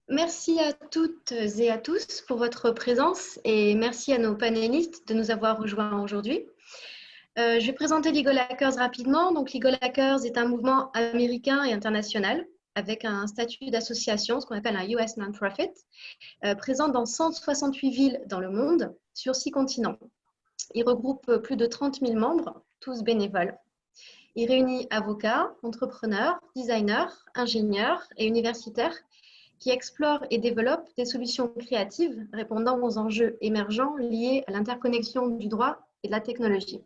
Merci à toutes et à tous pour votre présence et merci à nos panélistes de nous avoir rejoints aujourd'hui. Je vais présenter Legal Hackers rapidement. Donc, Legal Hackers est un mouvement américain et international avec un statut d'association, ce qu'on appelle un US non-profit, présent dans 168 villes dans le monde, sur 6 continents. Il regroupe plus de 30 000 membres, tous bénévoles. Il réunit avocats, entrepreneurs, designers, ingénieurs et universitaires qui explorent et développent des solutions créatives répondant aux enjeux émergents liés à l'interconnexion du droit et de la technologie.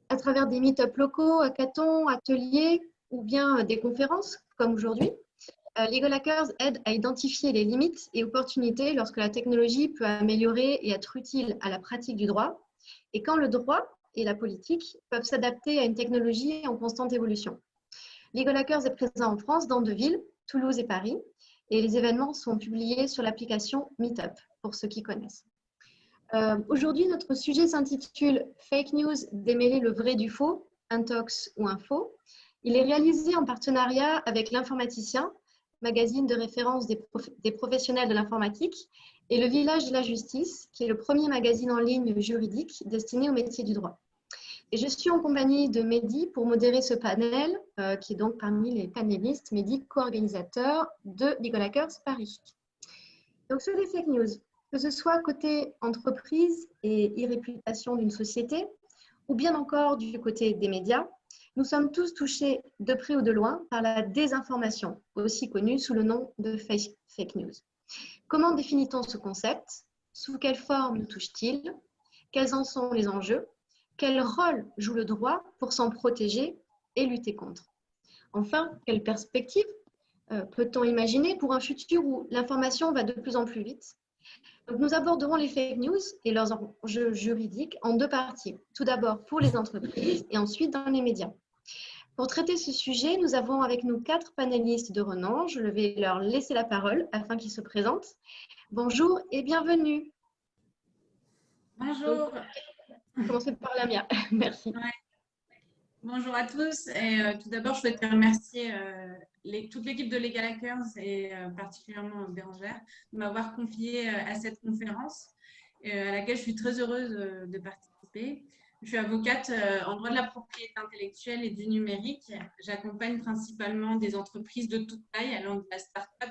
À travers des meet-ups locaux, hackathons, ateliers ou bien des conférences comme aujourd'hui, Legal Hackers aide à identifier les limites et opportunités lorsque la technologie peut améliorer et être utile à la pratique du droit et quand le droit et la politique peuvent s'adapter à une technologie en constante évolution. Legal Hackers est présent en France dans 2 villes, Toulouse et Paris, et les événements sont publiés sur l'application Meetup, pour ceux qui connaissent. Aujourd'hui, notre sujet s'intitule « Fake News, démêler le vrai du faux, intox ou info ». Il est réalisé en partenariat avec l'Informaticien, magazine de référence des professionnels de l'informatique, et le Village de la Justice, qui est le premier magazine en ligne juridique destiné au métier du droit. Et je suis en compagnie de Mehdi pour modérer ce panel, qui est donc parmi les panélistes, Mehdi, co-organisateur de Legal Hackers Paris. Donc sur les fake news, que ce soit côté entreprise et e-réputation d'une société, ou bien encore du côté des médias, nous sommes tous touchés de près ou de loin par la désinformation, aussi connue sous le nom de fake news. Comment définit-on ce concept? Sous quelle forme nous touche-t-il? Quels en sont les enjeux? Quel rôle joue le droit pour s'en protéger et lutter contre? Enfin, quelle perspective peut-on imaginer pour un futur où l'information va de plus en plus vite? Donc, nous aborderons les fake news et leurs enjeux juridiques en 2 parties. Tout d'abord pour les entreprises et ensuite dans les médias. Pour traiter ce sujet, nous avons avec nous 4 panélistes de renom. Je vais leur laisser la parole afin qu'ils se présentent. Bonjour et bienvenue. Bonjour. Commencez par Lamia. Merci. Ouais. Bonjour à tous. Et tout d'abord, je souhaite remercier toute l'équipe de Legal Hackers et particulièrement Bérangère de m'avoir confié à cette conférence à laquelle je suis très heureuse de participer. Je suis avocate en droit de la propriété intellectuelle et du numérique. J'accompagne principalement des entreprises de toute taille, allant de la start-up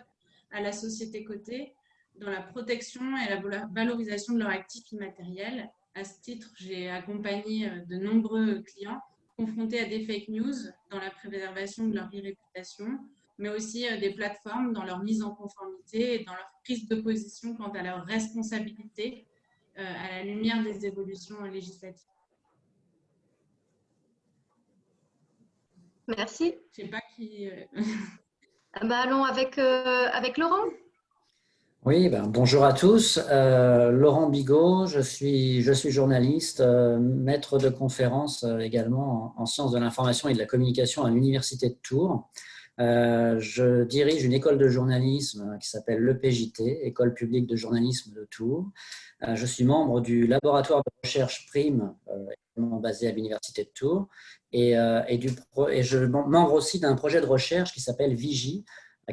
à la société cotée, dans la protection et la valorisation de leurs actifs immatériels. À ce titre, j'ai accompagné de nombreux clients confrontés à des fake news dans la préservation de leur réputation, mais aussi des plateformes dans leur mise en conformité et dans leur prise de position quant à leur responsabilité à la lumière des évolutions législatives. Merci. Je ne sais pas qui… Allons avec Laurent. Oui, bonjour à tous. Laurent Bigot, je suis journaliste, maître de conférence également en sciences de l'information et de la communication à l'Université de Tours. Je dirige une école de journalisme qui s'appelle l'EPJT, École publique de journalisme de Tours. Je suis membre du laboratoire de recherche PRIME, basé à l'Université de Tours, et je suis membre aussi d'un projet de recherche qui s'appelle Vigie,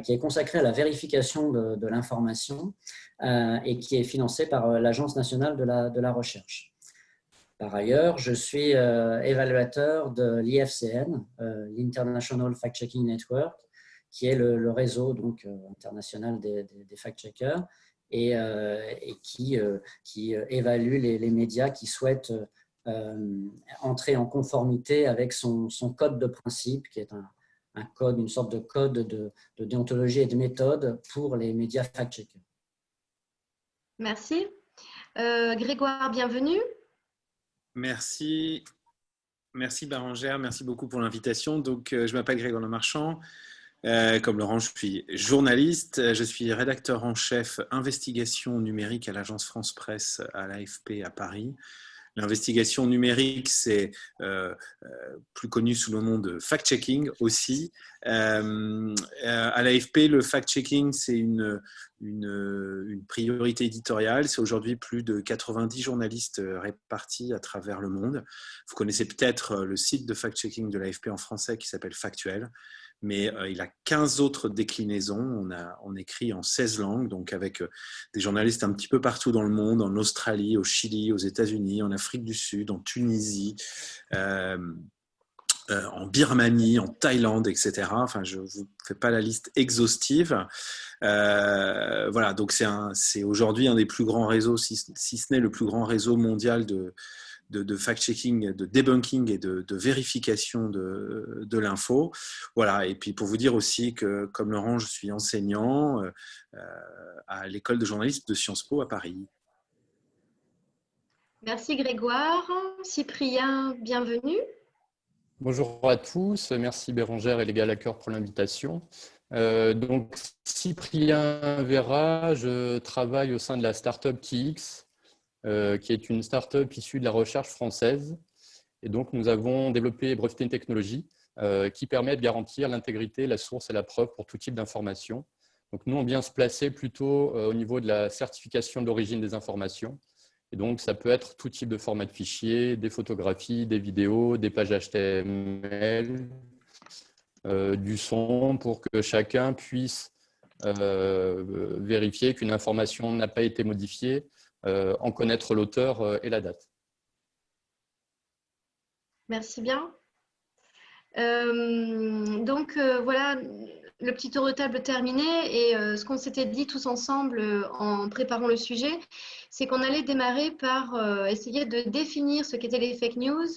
qui est consacré à la vérification de l'information et qui est financé par l'Agence nationale de la recherche. Par ailleurs, je suis évaluateur de l'IFCN, l'International Fact-Checking Network, qui est le réseau donc, international des fact-checkers et qui évalue les médias qui souhaitent entrer en conformité avec son code de principe, qui est un code, une sorte de code de déontologie et de méthode pour les médias fact-checkers. Merci. Grégoire, bienvenue. Merci. Merci Bérangère, merci beaucoup pour l'invitation. Donc, je m'appelle Grégoire Lemarchand. Comme Laurent, je suis journaliste. Je suis rédacteur en chef investigation numérique à l'agence France Presse à l'AFP à Paris. L'investigation numérique, c'est plus connu sous le nom de fact-checking aussi. À l'AFP, le fact-checking, c'est une priorité éditoriale. C'est aujourd'hui plus de 90 journalistes répartis à travers le monde. Vous connaissez peut-être le site de fact-checking de l'AFP en français qui s'appelle Factuel. mais il a 15 autres déclinaisons. On écrit en 16 langues, donc avec des journalistes un petit peu partout dans le monde, en Australie, au Chili, aux États-Unis, en Afrique du Sud, en Tunisie, en Birmanie, en Thaïlande, etc. Enfin, je ne vous fais pas la liste exhaustive. Voilà, donc c'est aujourd'hui un des plus grands réseaux, si ce n'est le plus grand réseau mondial de fact-checking, de debunking et de vérification de l'info. Voilà, et puis pour vous dire aussi que, comme Laurent, je suis enseignant à l'école de journalisme de Sciences Po à Paris. Merci Grégoire. Cyprien, bienvenue. Bonjour à tous, merci Bérangère et les Galackers pour l'invitation. Donc, Cyprien Vera, je travaille au sein de la startup KeyX, qui est une startup issue de la recherche française. Et donc, nous avons développé et breveté une technologie qui permet de garantir l'intégrité, la source et la preuve pour tout type d'information. Donc, nous, on vient se placer plutôt au niveau de la certification de l'origine des informations. Et donc, ça peut être tout type de format de fichier, des photographies, des vidéos, des pages HTML, du son, pour que chacun puisse vérifier qu'une information n'a pas été modifiée, en connaître l'auteur et la date. Merci bien. Voilà, le petit tour de table terminé et ce qu'on s'était dit tous ensemble en préparant le sujet, c'est qu'on allait démarrer par essayer de définir ce qu'étaient les fake news.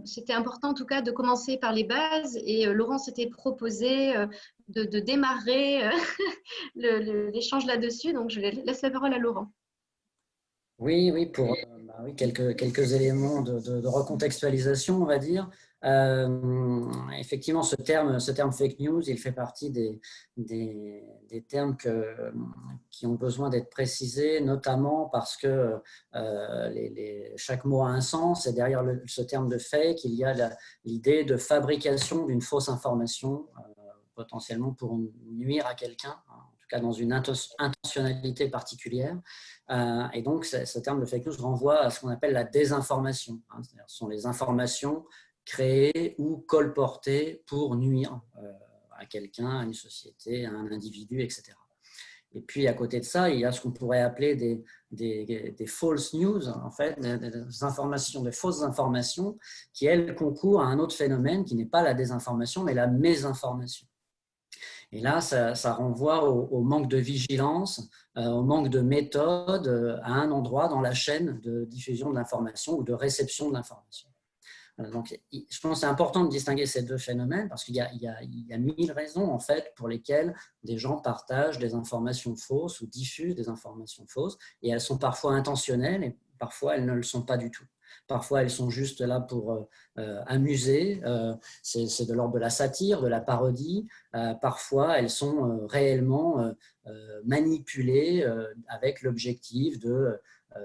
C'était important en tout cas de commencer par les bases et Laurent s'était proposé de démarrer l'échange là-dessus, donc je laisse la parole à Laurent. Oui, pour quelques éléments de recontextualisation, on va dire. Effectivement, ce terme fake news, il fait partie des termes qui ont besoin d'être précisés, notamment parce que chaque mot a un sens et derrière ce terme de fake, il y a l'idée de fabrication d'une fausse information, potentiellement pour nuire à quelqu'un, en tout cas dans une intentionnalité particulière. Et donc, ce terme de fake news renvoie à ce qu'on appelle la désinformation. Ce sont les informations créées ou colportées pour nuire à quelqu'un, à une société, à un individu, etc. Et puis, à côté de ça, il y a ce qu'on pourrait appeler des false news, en fait, des fausses informations qui, elles, concourent à un autre phénomène qui n'est pas la désinformation, mais la mésinformation. Et là, ça renvoie au manque de vigilance, au manque de méthode à un endroit dans la chaîne de diffusion de l'information ou de réception de l'information. Donc, je pense que c'est important de distinguer ces deux phénomènes parce qu'il y a 1000 raisons en fait, pour lesquelles des gens partagent des informations fausses ou diffusent des informations fausses et elles sont parfois intentionnelles et parfois elles ne le sont pas du tout. Parfois, elles sont juste là pour amuser. C'est de l'ordre de la satire, de la parodie. Parfois, elles sont réellement manipulées avec l'objectif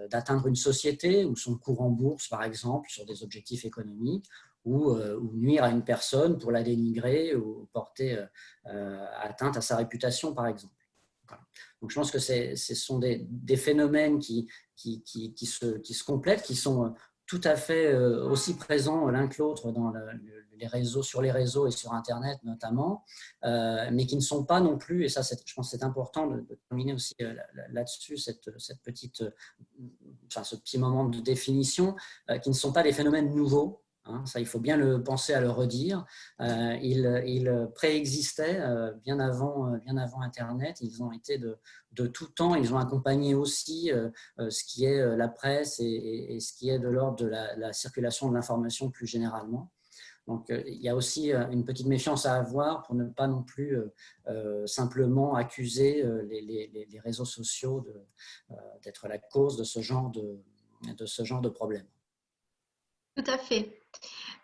d'atteindre une société ou son cours en bourse, par exemple, sur des objectifs économiques, ou nuire à une personne pour la dénigrer ou porter atteinte à sa réputation, par exemple. Voilà. Donc, je pense que ce sont des phénomènes qui se complètent, qui sont tout à fait aussi présents l'un que l'autre dans les réseaux, sur les réseaux et sur Internet notamment, mais qui ne sont pas non plus, et ça je pense que c'est important de terminer aussi là-dessus, ce petit moment de définition, qui ne sont pas des phénomènes nouveaux. Ça, il faut bien le penser à le redire. Ils préexistaient bien avant Internet. Ils ont été de tout temps. Ils ont accompagné aussi ce qui est la presse et ce qui est de l'ordre de la circulation de l'information plus généralement. Donc, il y a aussi une petite méfiance à avoir pour ne pas non plus simplement accuser les réseaux sociaux d'être la cause de ce genre de problème. Tout à fait.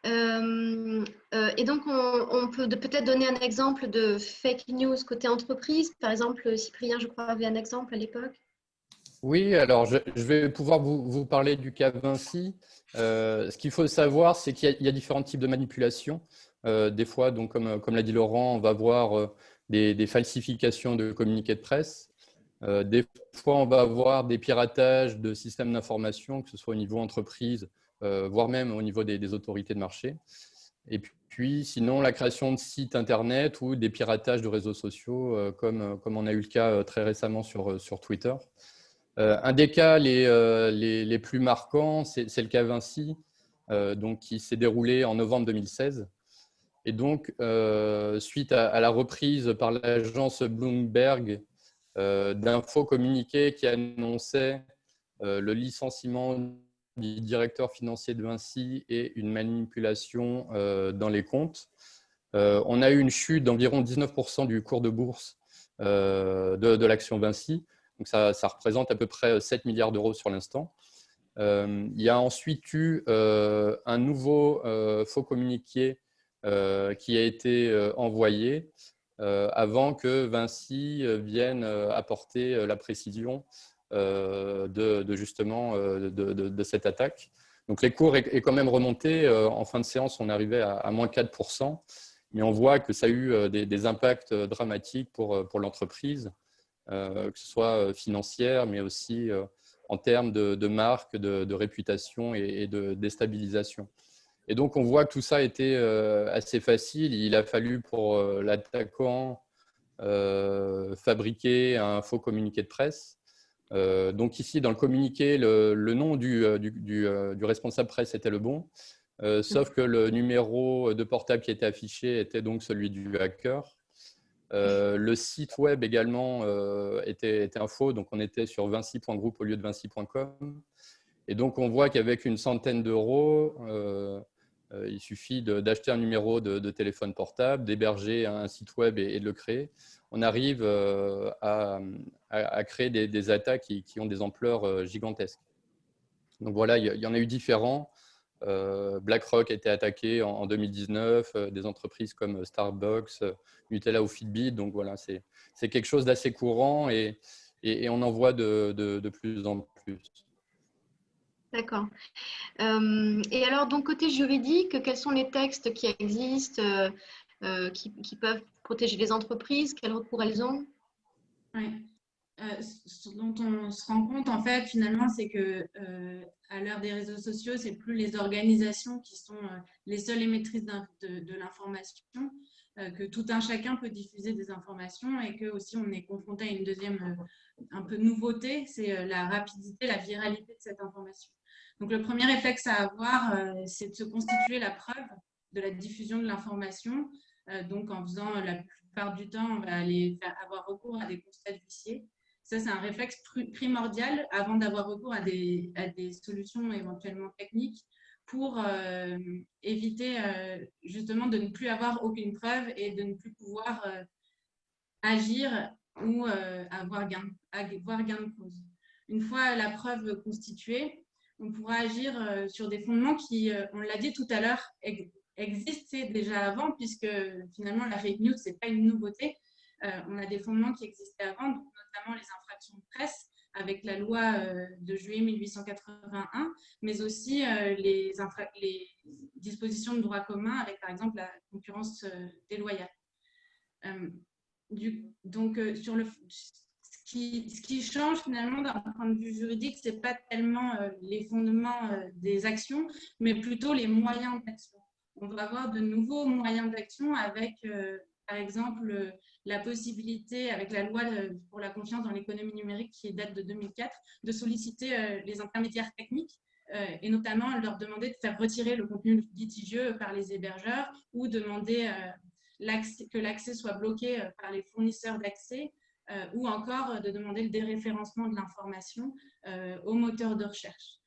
Et donc, on peut peut-être donner un exemple de fake news côté entreprise. Par exemple, Cyprien, je crois, avait un exemple à l'époque. Oui, alors je vais pouvoir vous parler du cas Vinci. Ce qu'il faut savoir, c'est qu'il y a différents types de manipulations. Des fois, donc, comme l'a dit Laurent, on va voir des falsifications de communiqués de presse. Des fois, on va avoir des piratages de systèmes d'information, que ce soit au niveau entreprise, voire même au niveau des autorités de marché. Et puis, sinon, la création de sites Internet ou des piratages de réseaux sociaux, comme on a eu le cas très récemment sur Twitter. Un des cas les plus marquants, c'est le cas Vinci, donc, qui s'est déroulé en novembre 2016. Et donc, suite à la reprise par l'agence Bloomberg d'un faux communiqué qui annonçait le licenciement du directeur financier de Vinci et une manipulation dans les comptes, on a eu une chute d'environ 19% du cours de bourse de l'action Vinci. Donc, ça représente à peu près 7 milliards d'euros sur l'instant. Il y a ensuite eu un nouveau faux communiqué qui a été envoyé avant que Vinci vienne apporter la précision justement de cette attaque. Donc, les cours est quand même remonté. En fin de séance, on arrivait à moins 4%. Mais on voit que ça a eu des impacts dramatiques pour l'entreprise, que ce soit financière, mais aussi en termes de marque, de réputation et de déstabilisation. Et donc, on voit que tout ça a été assez facile. Il a fallu pour l'attaquant fabriquer un faux communiqué de presse. Donc ici, dans le communiqué, le nom du responsable presse était le bon, sauf que le numéro de portable qui était affiché était donc celui du hacker. Le site web également était un faux, donc on était sur vinci.group au lieu de vinci.com. Et donc, on voit qu'avec une centaine d'euros, il suffit d'acheter un numéro de téléphone portable, d'héberger un site web et de le créer. On arrive à créer des attaques qui ont des ampleurs gigantesques. Donc voilà, il y en a eu différents. BlackRock a été attaqué en 2019, des entreprises comme Starbucks, Nutella ou Fitbit. Donc voilà, c'est quelque chose d'assez courant et on en voit de plus en plus. D'accord. Et alors, donc, côté juridique, quels sont les textes qui existent, qui peuvent protéger les entreprises? Quel recours elles ont? Oui. Ce dont on se rend compte, en fait, finalement, c'est que à l'heure des réseaux sociaux, c'est plus les organisations qui sont les seules émettrices de l'information, que tout un chacun peut diffuser des informations et que aussi on est confronté à une deuxième un peu nouveauté, c'est la rapidité, la viralité de cette information. Donc, le premier réflexe à avoir, c'est de se constituer la preuve de la diffusion de l'information. Donc, en faisant la plupart du temps, on va aller avoir recours à des constats d'huissier. Ça, c'est un réflexe primordial avant d'avoir recours à des solutions éventuellement techniques pour éviter justement de ne plus avoir aucune preuve et de ne plus pouvoir agir ou avoir gain de cause. Une fois la preuve constituée, on pourra agir sur des fondements qui, on l'a dit tout à l'heure, existaient déjà avant, puisque finalement la fake news, ce n'est pas une nouveauté. On a des fondements qui existaient avant, donc notamment les infractions de presse avec la loi de juillet 1881, mais aussi les dispositions de droit commun avec par exemple la concurrence déloyale. Donc, ce qui change finalement d'un point de vue juridique, ce n'est pas tellement les fondements des actions, mais plutôt les moyens d'action. On va avoir de nouveaux moyens d'action avec, par exemple, la possibilité, avec la loi pour la confiance dans l'économie numérique qui date de 2004, de solliciter les intermédiaires techniques et notamment leur demander de faire retirer le contenu litigieux par les hébergeurs ou demander que l'accès soit bloqué par les fournisseurs d'accès ou encore de demander le déréférencement de l'information aux moteurs de recherche.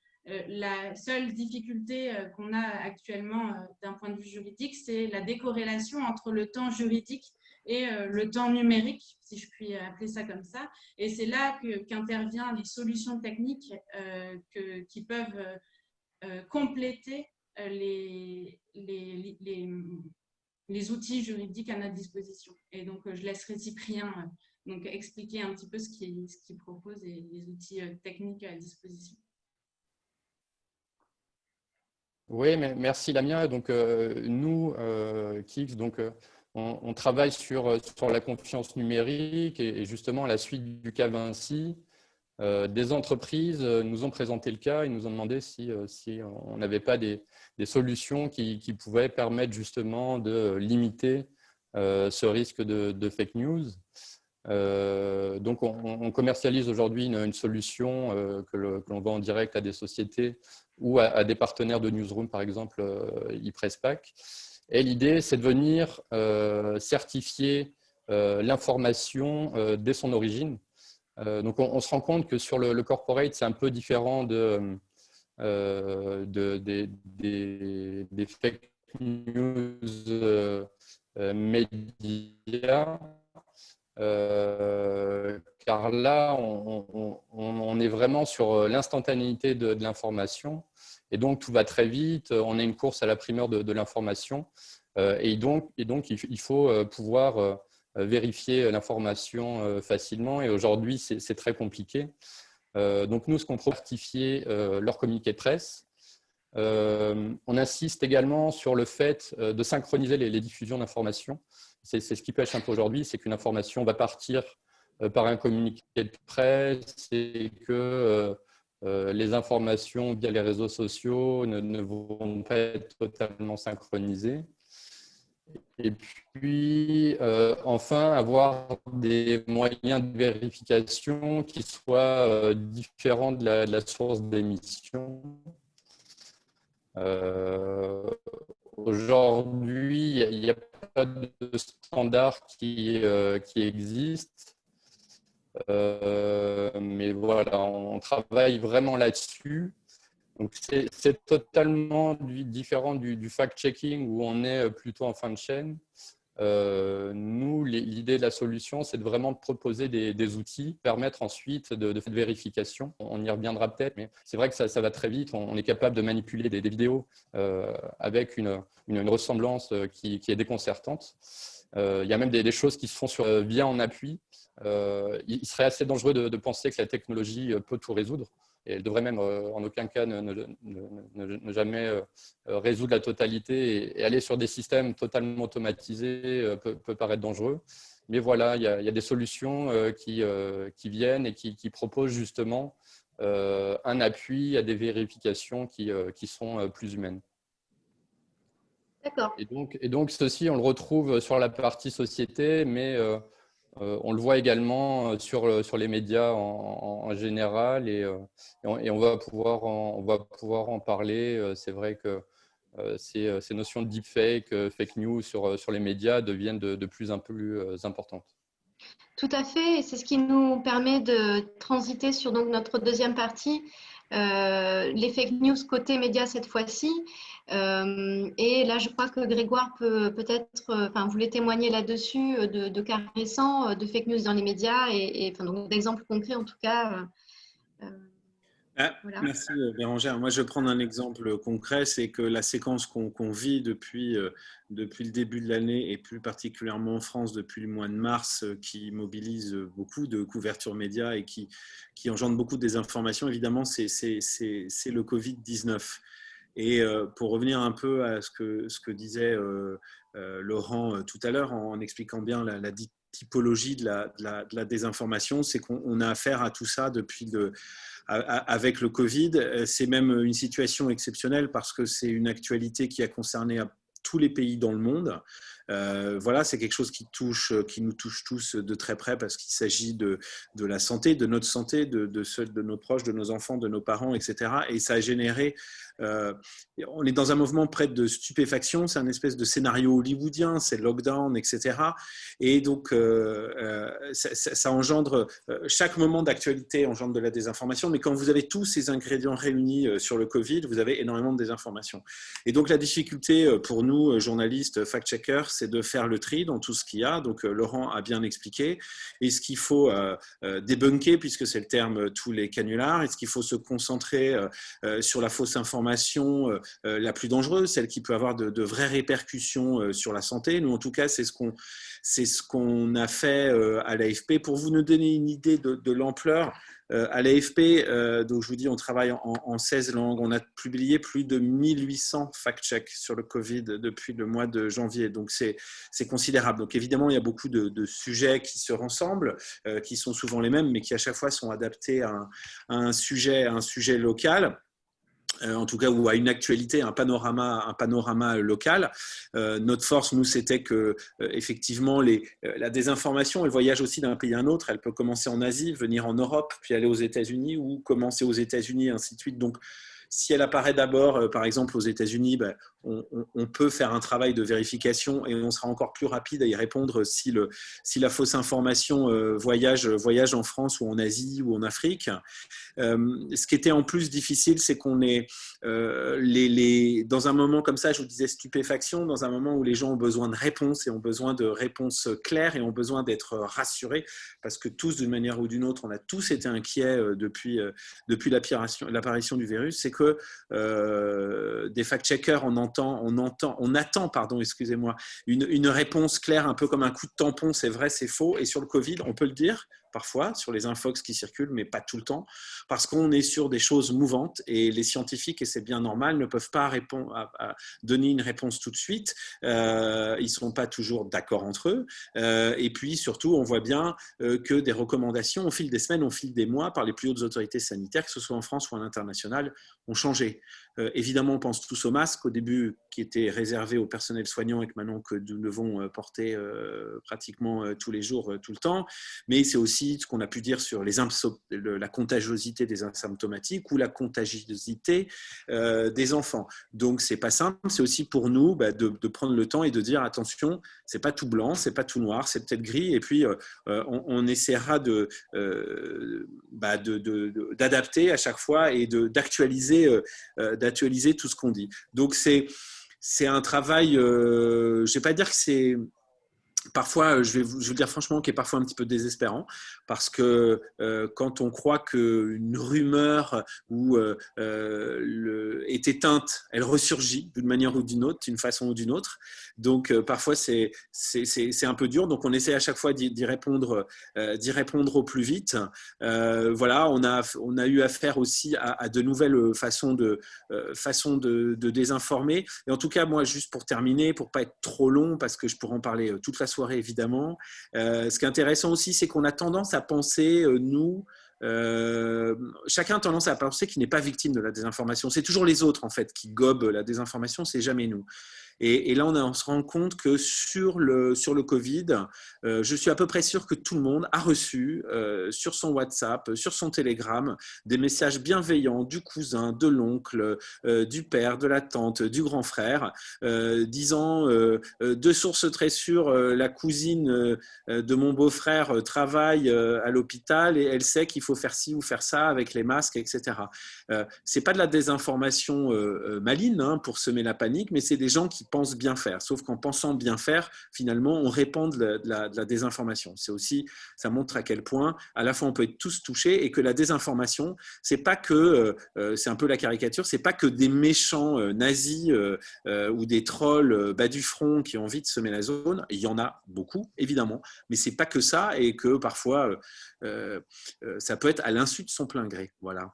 La seule difficulté qu'on a actuellement d'un point de vue juridique, c'est la décorrélation entre le temps juridique et le temps numérique, si je puis appeler ça comme ça. Et c'est là qu'interviennent les solutions techniques qui peuvent compléter les outils juridiques à notre disposition. Et donc, je laisserai Cyprien donc, expliquer un petit peu ce qu'il propose et les outils techniques à disposition. Oui, merci Lamia. Donc, nous, Kix, donc, on travaille sur la confiance numérique et justement à la suite du cas Vinci, des entreprises nous ont présenté le cas et nous ont demandé si on n'avait pas des solutions qui pouvaient permettre justement de limiter ce risque de fake news. Donc, on commercialise aujourd'hui une solution que l'on vend en direct à des sociétés ou à des partenaires de newsroom, par exemple ePressPack. Et l'idée, c'est de venir certifier l'information dès son origine. Donc, on se rend compte que sur le corporate, c'est un peu différent des fake news médias. Car là, on est vraiment sur l'instantanéité de l'information et donc tout va très vite, on a une course à la primeur de l'information et donc il faut pouvoir vérifier l'information facilement et aujourd'hui c'est très compliqué. Donc nous, ce qu'on propose, c'est certifier leur communiqué de presse. On insiste également sur le fait de synchroniser les diffusions d'informations. C'est ce qui pêche un peu aujourd'hui, c'est qu'une information va partir par un communiqué de presse et que les informations via les réseaux sociaux ne vont pas être totalement synchronisées. Et puis, enfin, avoir des moyens de vérification qui soient différents de la source d'émission. Aujourd'hui, il n'y a pas de standard qui existe. Mais voilà, on travaille vraiment là-dessus. Donc, c'est totalement différent du fact-checking où on est plutôt en fin de chaîne. Nous, l'idée de la solution, c'est de vraiment proposer des outils, permettre ensuite de faire de vérification. On y reviendra peut-être, mais c'est vrai que ça va très vite. On est capable de manipuler des vidéos avec une ressemblance qui est déconcertante. Il y a même des choses qui se font bien en appui. Il serait assez dangereux de penser que la technologie peut tout résoudre. Et elle devrait même en aucun cas ne jamais résoudre la totalité et aller sur des systèmes totalement automatisés peut paraître dangereux. Mais voilà, il y a des solutions qui viennent et qui proposent justement un appui à des vérifications qui sont plus humaines. D'accord. Et donc, ceci, on le retrouve sur la partie société, mais on le voit également sur les médias en général et on va pouvoir en parler. C'est vrai que ces notions de deepfake, fake news sur les médias deviennent de plus en plus importantes. Tout à fait, et c'est ce qui nous permet de transiter sur donc, notre deuxième partie, les fake news côté médias cette fois-ci. Et là, je crois que Grégoire peut-être, voulait témoigner là-dessus de cas récents de fake news dans les médias et donc d'exemples concrets en tout cas. Voilà. Merci Bérangère. Moi, je vais prendre un exemple concret, c'est que la séquence qu'on vit depuis le début de l'année et plus particulièrement en France depuis le mois de mars, qui mobilise beaucoup de couverture médias et qui engendre beaucoup de désinformation, évidemment, c'est le Covid-19. Et pour revenir un peu à ce que disait Laurent tout à l'heure en expliquant bien la typologie de la désinformation, c'est qu'on a affaire à tout ça avec le Covid. C'est même une situation exceptionnelle parce que c'est une actualité qui a concerné tous les pays dans le monde. Voilà, c'est quelque chose qui nous touche tous de très près parce qu'il s'agit de la santé, de notre santé, de celle de nos proches, de nos enfants, de nos parents, etc. Et ça a généré, on est dans un mouvement près de stupéfaction, c'est un espèce de scénario hollywoodien, c'est le lockdown, etc. Et donc, ça engendre, chaque moment d'actualité engendre de la désinformation, mais quand vous avez tous ces ingrédients réunis sur le Covid, vous avez énormément de désinformation. Et donc, la difficulté pour nous, journalistes, fact-checkers, c'est de faire le tri dans tout ce qu'il y a. Donc, Laurent a bien expliqué. Est-ce qu'il faut débunker, puisque c'est le terme, tous les canulars? Est-ce qu'il faut se concentrer sur la fausse information la plus dangereuse, celle qui peut avoir de vraies répercussions sur la santé? Nous, en tout cas, c'est ce qu'on a fait à l'AFP. Pour vous nous donner une idée de l'ampleur, À l'AFP, donc je vous dis, on travaille en 16 langues. On a publié plus de 1800 fact-checks sur le Covid depuis le mois de janvier. Donc, c'est considérable. Donc, évidemment, il y a beaucoup de sujets qui se ressemblent, qui sont souvent les mêmes, mais qui à chaque fois sont adaptés à un sujet local. En tout cas, ou à une actualité, un panorama local. Notre force, nous, c'était que effectivement, la désinformation, elle voyage aussi d'un pays à un autre. Elle peut commencer en Asie, venir en Europe, puis aller aux États-Unis, ou commencer aux États-Unis, ainsi de suite. Donc, si elle apparaît d'abord, par exemple, aux États-Unis, on peut faire un travail de vérification et on sera encore plus rapide à y répondre si la fausse information voyage en France ou en Asie ou en Afrique. Ce qui était en plus difficile, c'est qu'on est dans un moment comme ça, je vous disais stupéfaction, dans un moment où les gens ont besoin de réponses et ont besoin de réponses claires et ont besoin d'être rassurés, parce que tous, d'une manière ou d'une autre, on a tous été inquiets depuis l'apparition du virus. C'est que des fact-checkers, on attend, excusez-moi, une réponse claire, un peu comme un coup de tampon, c'est vrai, c'est faux. Et sur le Covid, on peut le dire parfois, sur les infox qui circulent, mais pas tout le temps, parce qu'on est sur des choses mouvantes et les scientifiques, et c'est bien normal, ne peuvent pas donner une réponse tout de suite. Ils ne sont pas toujours d'accord entre eux. Et puis, surtout, on voit bien que des recommandations, au fil des semaines, au fil des mois, par les plus hautes autorités sanitaires, que ce soit en France ou à l'international, ont changé. Évidemment, on pense tous aux masques, au début, qui étaient réservés au personnel soignant et que maintenant que nous devons porter pratiquement tous les jours, tout le temps. Mais c'est aussi ce qu'on a pu dire sur la contagiosité des asymptomatiques ou la contagiosité des enfants. Donc, c'est pas simple. C'est aussi pour nous de prendre le temps et de dire attention, c'est pas tout blanc, c'est pas tout noir, c'est peut-être gris. Et puis, on essaiera d'adapter à chaque fois et d'actualiser tout ce qu'on dit. Donc, c'est un travail, je ne vais pas dire que c'est... Parfois, je vais vous dire franchement, qui est parfois un petit peu désespérant, parce que quand on croit qu'une rumeur est éteinte, elle ressurgit d'une manière ou d'une autre, d'une façon ou d'une autre. Donc, parfois, c'est un peu dur. Donc, on essaie à chaque fois d'y répondre au plus vite. Voilà, on a eu affaire aussi à de nouvelles façons de désinformer. Et en tout cas, moi, juste pour terminer, pour pas être trop long, parce que je pourrais en parler toute la soirée, évidemment. Ce qui est intéressant aussi, c'est qu'on a tendance à penser, chacun a tendance à penser qu'il n'est pas victime de la désinformation. C'est toujours les autres, en fait, qui gobent la désinformation, c'est jamais nous. Et là, on se rend compte que sur le Covid, je suis à peu près sûr que tout le monde a reçu sur son WhatsApp, sur son Telegram, des messages bienveillants du cousin, de l'oncle, du père, de la tante, du grand frère, disant de sources très sûres, la cousine de mon beau-frère travaille à l'hôpital et elle sait qu'il faut faire ci ou faire ça avec les masques, etc. C'est pas de la désinformation maligne pour semer la panique, mais c'est des gens qui pensent bien faire. Sauf qu'en pensant bien faire, finalement, on répand de la désinformation. C'est aussi, ça montre à quel point, à la fois, on peut être tous touchés et que la désinformation, c'est pas que, c'est un peu la caricature, c'est pas que des méchants nazis ou des trolls bas du front qui ont envie de semer la zone. Il y en a beaucoup, évidemment, mais c'est pas que ça et que parfois, ça peut être à l'insu de son plein gré. Voilà.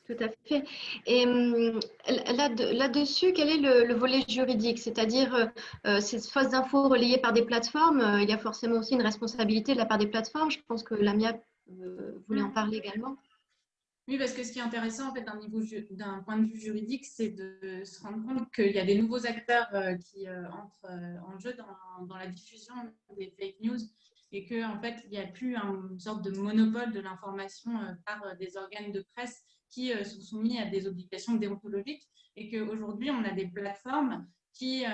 Tout à fait. Et là-dessus, quel est le volet juridique? C'est-à-dire, ces fausses infos relayées par des plateformes, il y a forcément aussi une responsabilité de la part des plateformes. Je pense que Lamia voulait en parler également. Oui, parce que ce qui est intéressant, en fait, d'un point de vue juridique, c'est de se rendre compte qu'il y a des nouveaux acteurs qui entrent en jeu dans la diffusion des fake news et qu'en fait, il n'y a plus une sorte de monopole de l'information par des organes de presse qui sont soumis à des obligations déontologiques et qu'aujourd'hui, on a des plateformes qui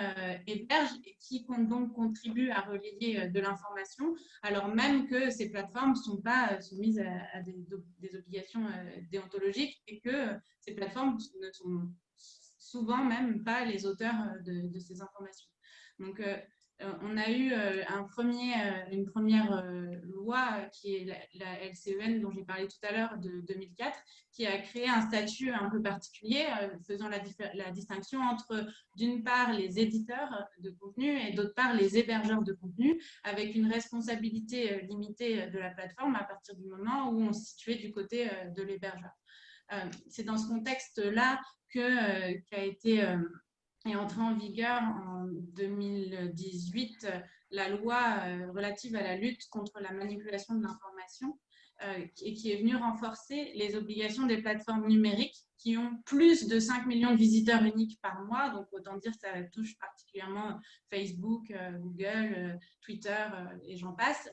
hébergent et qui donc contribuent à relayer de l'information, alors même que ces plateformes ne sont pas soumises à des obligations déontologiques et que ces plateformes ne sont souvent même pas les auteurs de ces informations. Donc, on a eu une première loi qui est la LCEN dont j'ai parlé tout à l'heure de 2004, qui a créé un statut un peu particulier faisant la distinction entre d'une part les éditeurs de contenu et d'autre part les hébergeurs de contenu, avec une responsabilité limitée de la plateforme à partir du moment où on se situait du côté de l'hébergeur. C'est dans ce contexte-là qu'a été est entrée en vigueur en 2018 la loi relative à la lutte contre la manipulation de l'information et qui est venue renforcer les obligations des plateformes numériques qui ont plus de 5 millions de visiteurs uniques par mois. Donc, autant dire que ça touche particulièrement Facebook, Google, Twitter et j'en passe,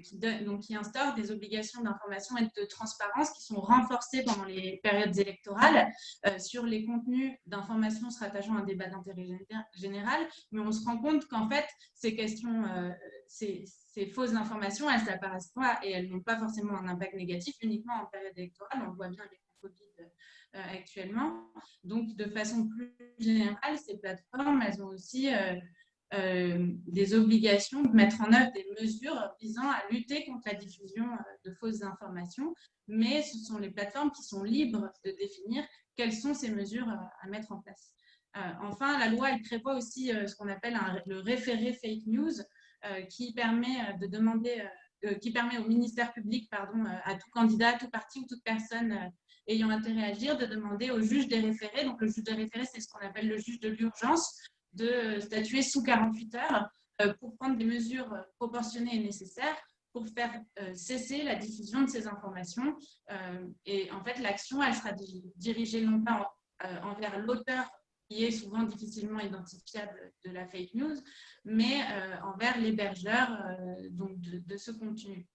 qui instaurent des obligations d'information et de transparence qui sont renforcées pendant les périodes électorales sur les contenus d'information se rattachant à un débat d'intérêt général. Mais on se rend compte qu'en fait, ces questions, ces fausses informations, elles n'apparaissent pas et elles n'ont pas forcément un impact négatif uniquement en période électorale. On le voit bien avec le Covid actuellement. Donc, de façon plus générale, ces plateformes, elles ont aussi des obligations de mettre en œuvre des mesures visant à lutter contre la diffusion de fausses informations, mais ce sont les plateformes qui sont libres de définir quelles sont ces mesures à mettre en place. Enfin, la loi elle prévoit aussi ce qu'on appelle le référé fake news, qui permet au ministère public, à tout candidat, à tout parti ou toute personne ayant intérêt à agir, de demander au juge des référés. Donc, le juge des référés, c'est ce qu'on appelle le juge de l'urgence, de statuer sous 48 heures pour prendre des mesures proportionnées et nécessaires pour faire cesser la diffusion de ces informations. Et en fait, l'action, elle sera dirigée non pas envers l'auteur qui est souvent difficilement identifiable de la fake news, mais envers l'hébergeur de ce contenu.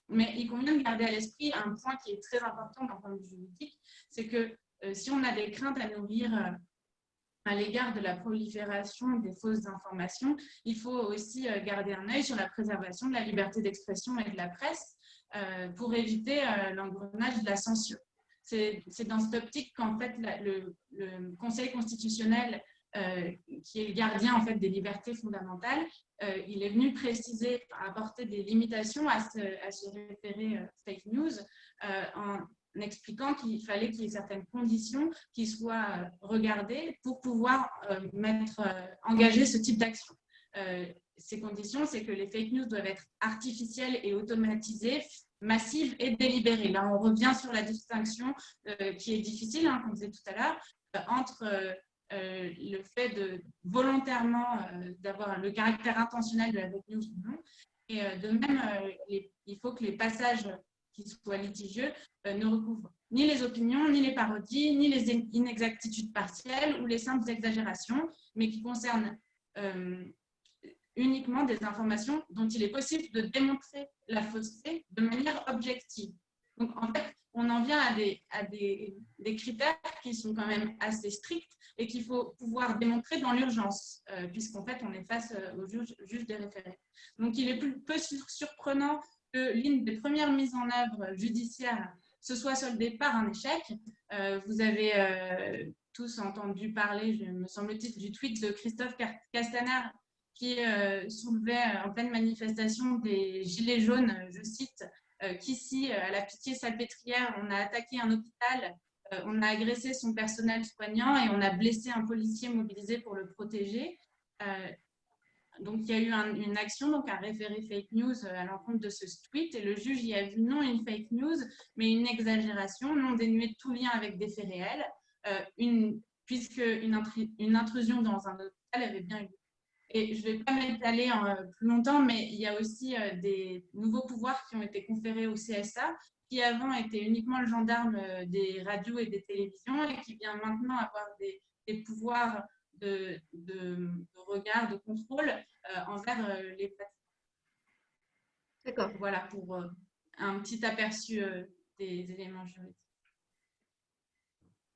Mais il convient de garder à l'esprit un point qui est très important d'un point de vue juridique, c'est que si on a des craintes à nourrir à l'égard de la prolifération des fausses informations, il faut aussi garder un œil sur la préservation de la liberté d'expression et de la presse pour éviter l'engrenage de la censure. C'est dans cette optique qu'en fait le Conseil constitutionnel, qui est le gardien en fait des libertés fondamentales, il est venu préciser, apporter des limitations à ce référé fake news en expliquant qu'il fallait qu'il y ait certaines conditions qui soient regardées pour pouvoir engager ce type d'action. Ces conditions, c'est que les fake news doivent être artificielles et automatisées, massives et délibérées. Là, on revient sur la distinction qui est difficile, comme on disait tout à l'heure, entre le fait de volontairement d'avoir le caractère intentionnel de la fake news ou non. Et de même, il faut que les passages qui soient litigieux ne recouvrent ni les opinions, ni les parodies, ni les inexactitudes partielles ou les simples exagérations, mais qui concernent uniquement des informations dont il est possible de démontrer la fausseté de manière objective. Donc, en fait, on en vient à des critères qui sont quand même assez stricts et qu'il faut pouvoir démontrer dans l'urgence, puisqu'en fait, on est face au juge des référés. Donc, il est peu surprenant que l'une des premières mises en œuvre judiciaires se soit soldée par un échec. Vous avez tous entendu parler, me semble-t-il, du tweet de Christophe Castaner qui soulevait en pleine manifestation des gilets jaunes, je cite, qu'ici, à la Pitié-Salpêtrière, on a attaqué un hôpital, on a agressé son personnel soignant et on a blessé un policier mobilisé pour le protéger. Donc, il y a eu une action, donc un référé fake news à l'encontre de ce tweet, et le juge y a vu non une fake news, mais une exagération, non dénuée de tout lien avec des faits réels, puisque une intrusion dans un hôpital avait bien eu lieu. Et je ne vais pas m'étaler plus longtemps, mais il y a aussi des nouveaux pouvoirs qui ont été conférés au CSA, qui avant étaient uniquement le gendarme des radios et des télévisions, et qui vient maintenant avoir des pouvoirs de regard, de contrôle envers les plateformes. D'accord. Voilà pour un petit aperçu des éléments juridiques.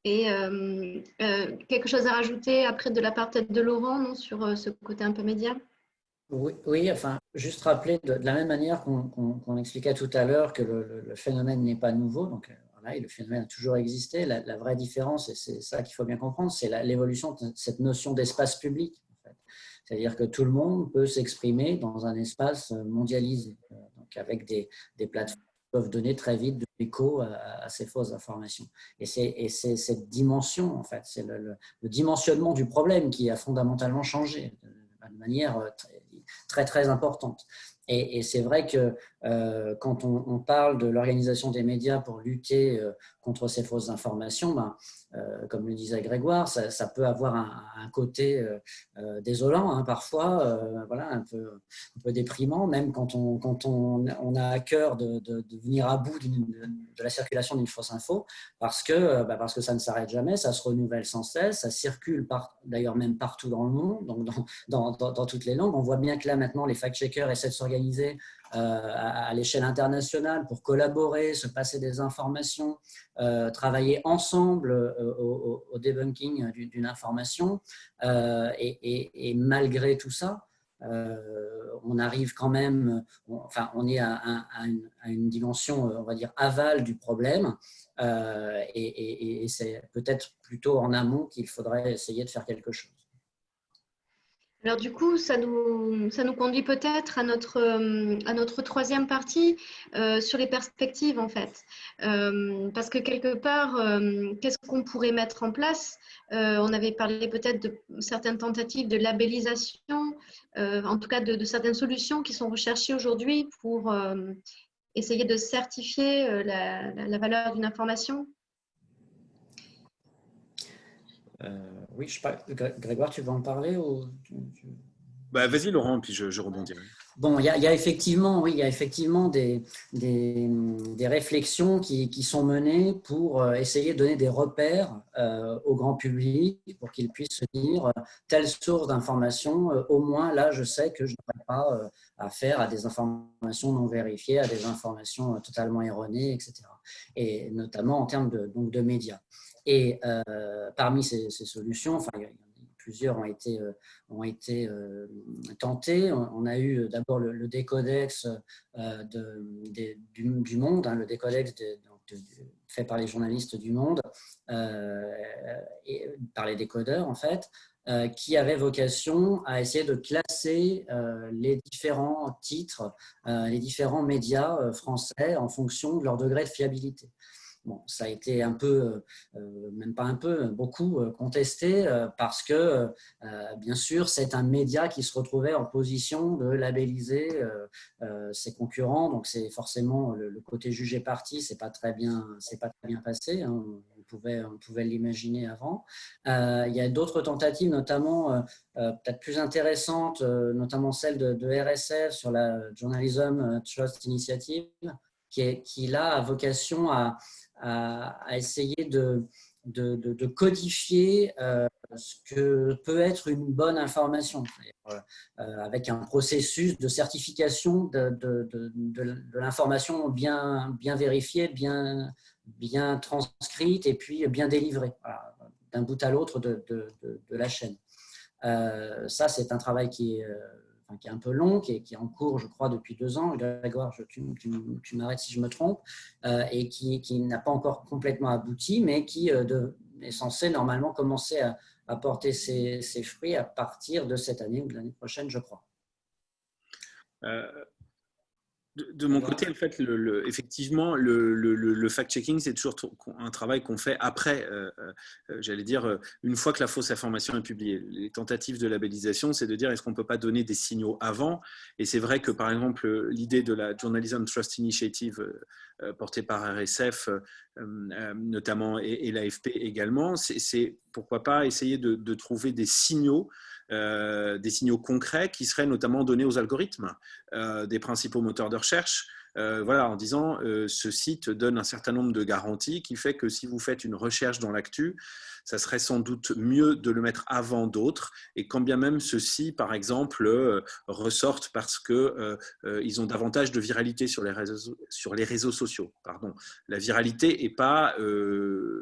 Et quelque chose à rajouter après de la part peut-être de Laurent, non, sur ce côté un peu média? Oui, enfin, juste rappeler de la même manière qu'on expliquait tout à l'heure que le phénomène n'est pas nouveau, donc voilà, et le phénomène a toujours existé. La vraie différence, et c'est ça qu'il faut bien comprendre, c'est l'évolution de cette notion d'espace public. En fait. C'est-à-dire que tout le monde peut s'exprimer dans un espace mondialisé, donc avec des plateformes qui peuvent donner très vite de l'écho à ces fausses informations. Et c'est cette dimension, en fait, c'est le dimensionnement du problème qui a fondamentalement changé de manière très, très importante. Et c'est vrai que quand on parle de l'organisation des médias pour lutter contre ces fausses informations, comme le disait Grégoire, ça peut avoir un côté désolant, hein, parfois, voilà, un peu déprimant, même quand on a à cœur de venir à bout de la circulation d'une fausse info, parce que ça ne s'arrête jamais, ça se renouvelle sans cesse, ça circule d'ailleurs même partout dans le monde, donc dans toutes les langues. On voit bien que là maintenant les fact-checkers essaient de s'organiser à l'échelle internationale pour collaborer, se passer des informations, travailler ensemble au debunking d'une information. Et malgré tout ça, on arrive quand même, on est à une dimension, on va dire, aval du problème. Et c'est peut-être plutôt en amont qu'il faudrait essayer de faire quelque chose. Alors du coup, ça nous conduit peut-être à notre troisième partie sur les perspectives en fait. Parce que quelque part, qu'est-ce qu'on pourrait mettre en place? On avait parlé peut-être de certaines tentatives de labellisation, en tout cas de certaines solutions qui sont recherchées aujourd'hui pour essayer de certifier la valeur d'une information. Oui, je sais pas, Grégoire, tu veux en parler ou Vas-y Laurent, puis je rebondirai. Bon, il y a effectivement des réflexions qui sont menées pour essayer de donner des repères au grand public pour qu'il puisse se dire telle source d'information, au moins là je sais que je n'aurai pas affaire à des informations non vérifiées, à des informations totalement erronées, etc. Et notamment en termes de médias. Et parmi ces solutions, plusieurs ont été tentés. On a eu d'abord le décodex du Monde, hein, le décodex fait par les journalistes du Monde, et par les décodeurs en fait, qui avait vocation à essayer de classer les différents titres, les différents médias français en fonction de leur degré de fiabilité. Bon, ça a été un peu, même pas un peu, beaucoup contesté parce que, bien sûr, c'est un média qui se retrouvait en position de labelliser ses concurrents. Donc, c'est forcément le côté jugé parti, c'est pas très bien passé. Hein, on pouvait l'imaginer avant. Il y a d'autres tentatives, notamment peut-être plus intéressantes, notamment celle de RSF sur la Journalism Trust Initiative, qui là a vocation à essayer de codifier ce que peut être une bonne information, avec un processus de certification de l'information bien vérifiée, bien transcrite et puis bien délivrée, voilà, d'un bout à l'autre de la chaîne. Ça, c'est un travail qui est un peu long, qui est en cours, je crois, depuis 2 ans. Grégoire, tu m'arrêtes si je me trompe, et qui n'a pas encore complètement abouti, mais qui est censé normalement commencer à porter ses fruits à partir de cette année ou de l'année prochaine, je crois. De mon côté, en fait, effectivement, le fact-checking, c'est toujours un travail qu'on fait après, j'allais dire, une fois que la fausse information est publiée. Les tentatives de labellisation, c'est de dire est-ce qu'on ne peut pas donner des signaux avant? Et c'est vrai que, par exemple, l'idée de la Journalism Trust Initiative portée par RSF, notamment, et l'AFP également, c'est pourquoi pas essayer de trouver des signaux concrets qui seraient notamment donnés aux algorithmes des principaux moteurs de recherche, voilà, en disant ce site donne un certain nombre de garanties qui fait que si vous faites une recherche dans l'actu, ça serait sans doute mieux de le mettre avant d'autres, et quand bien même ceux-ci, par exemple, ressortent parce qu'ils ont davantage de viralité sur les réseaux sociaux. Pardon. La viralité n'est pas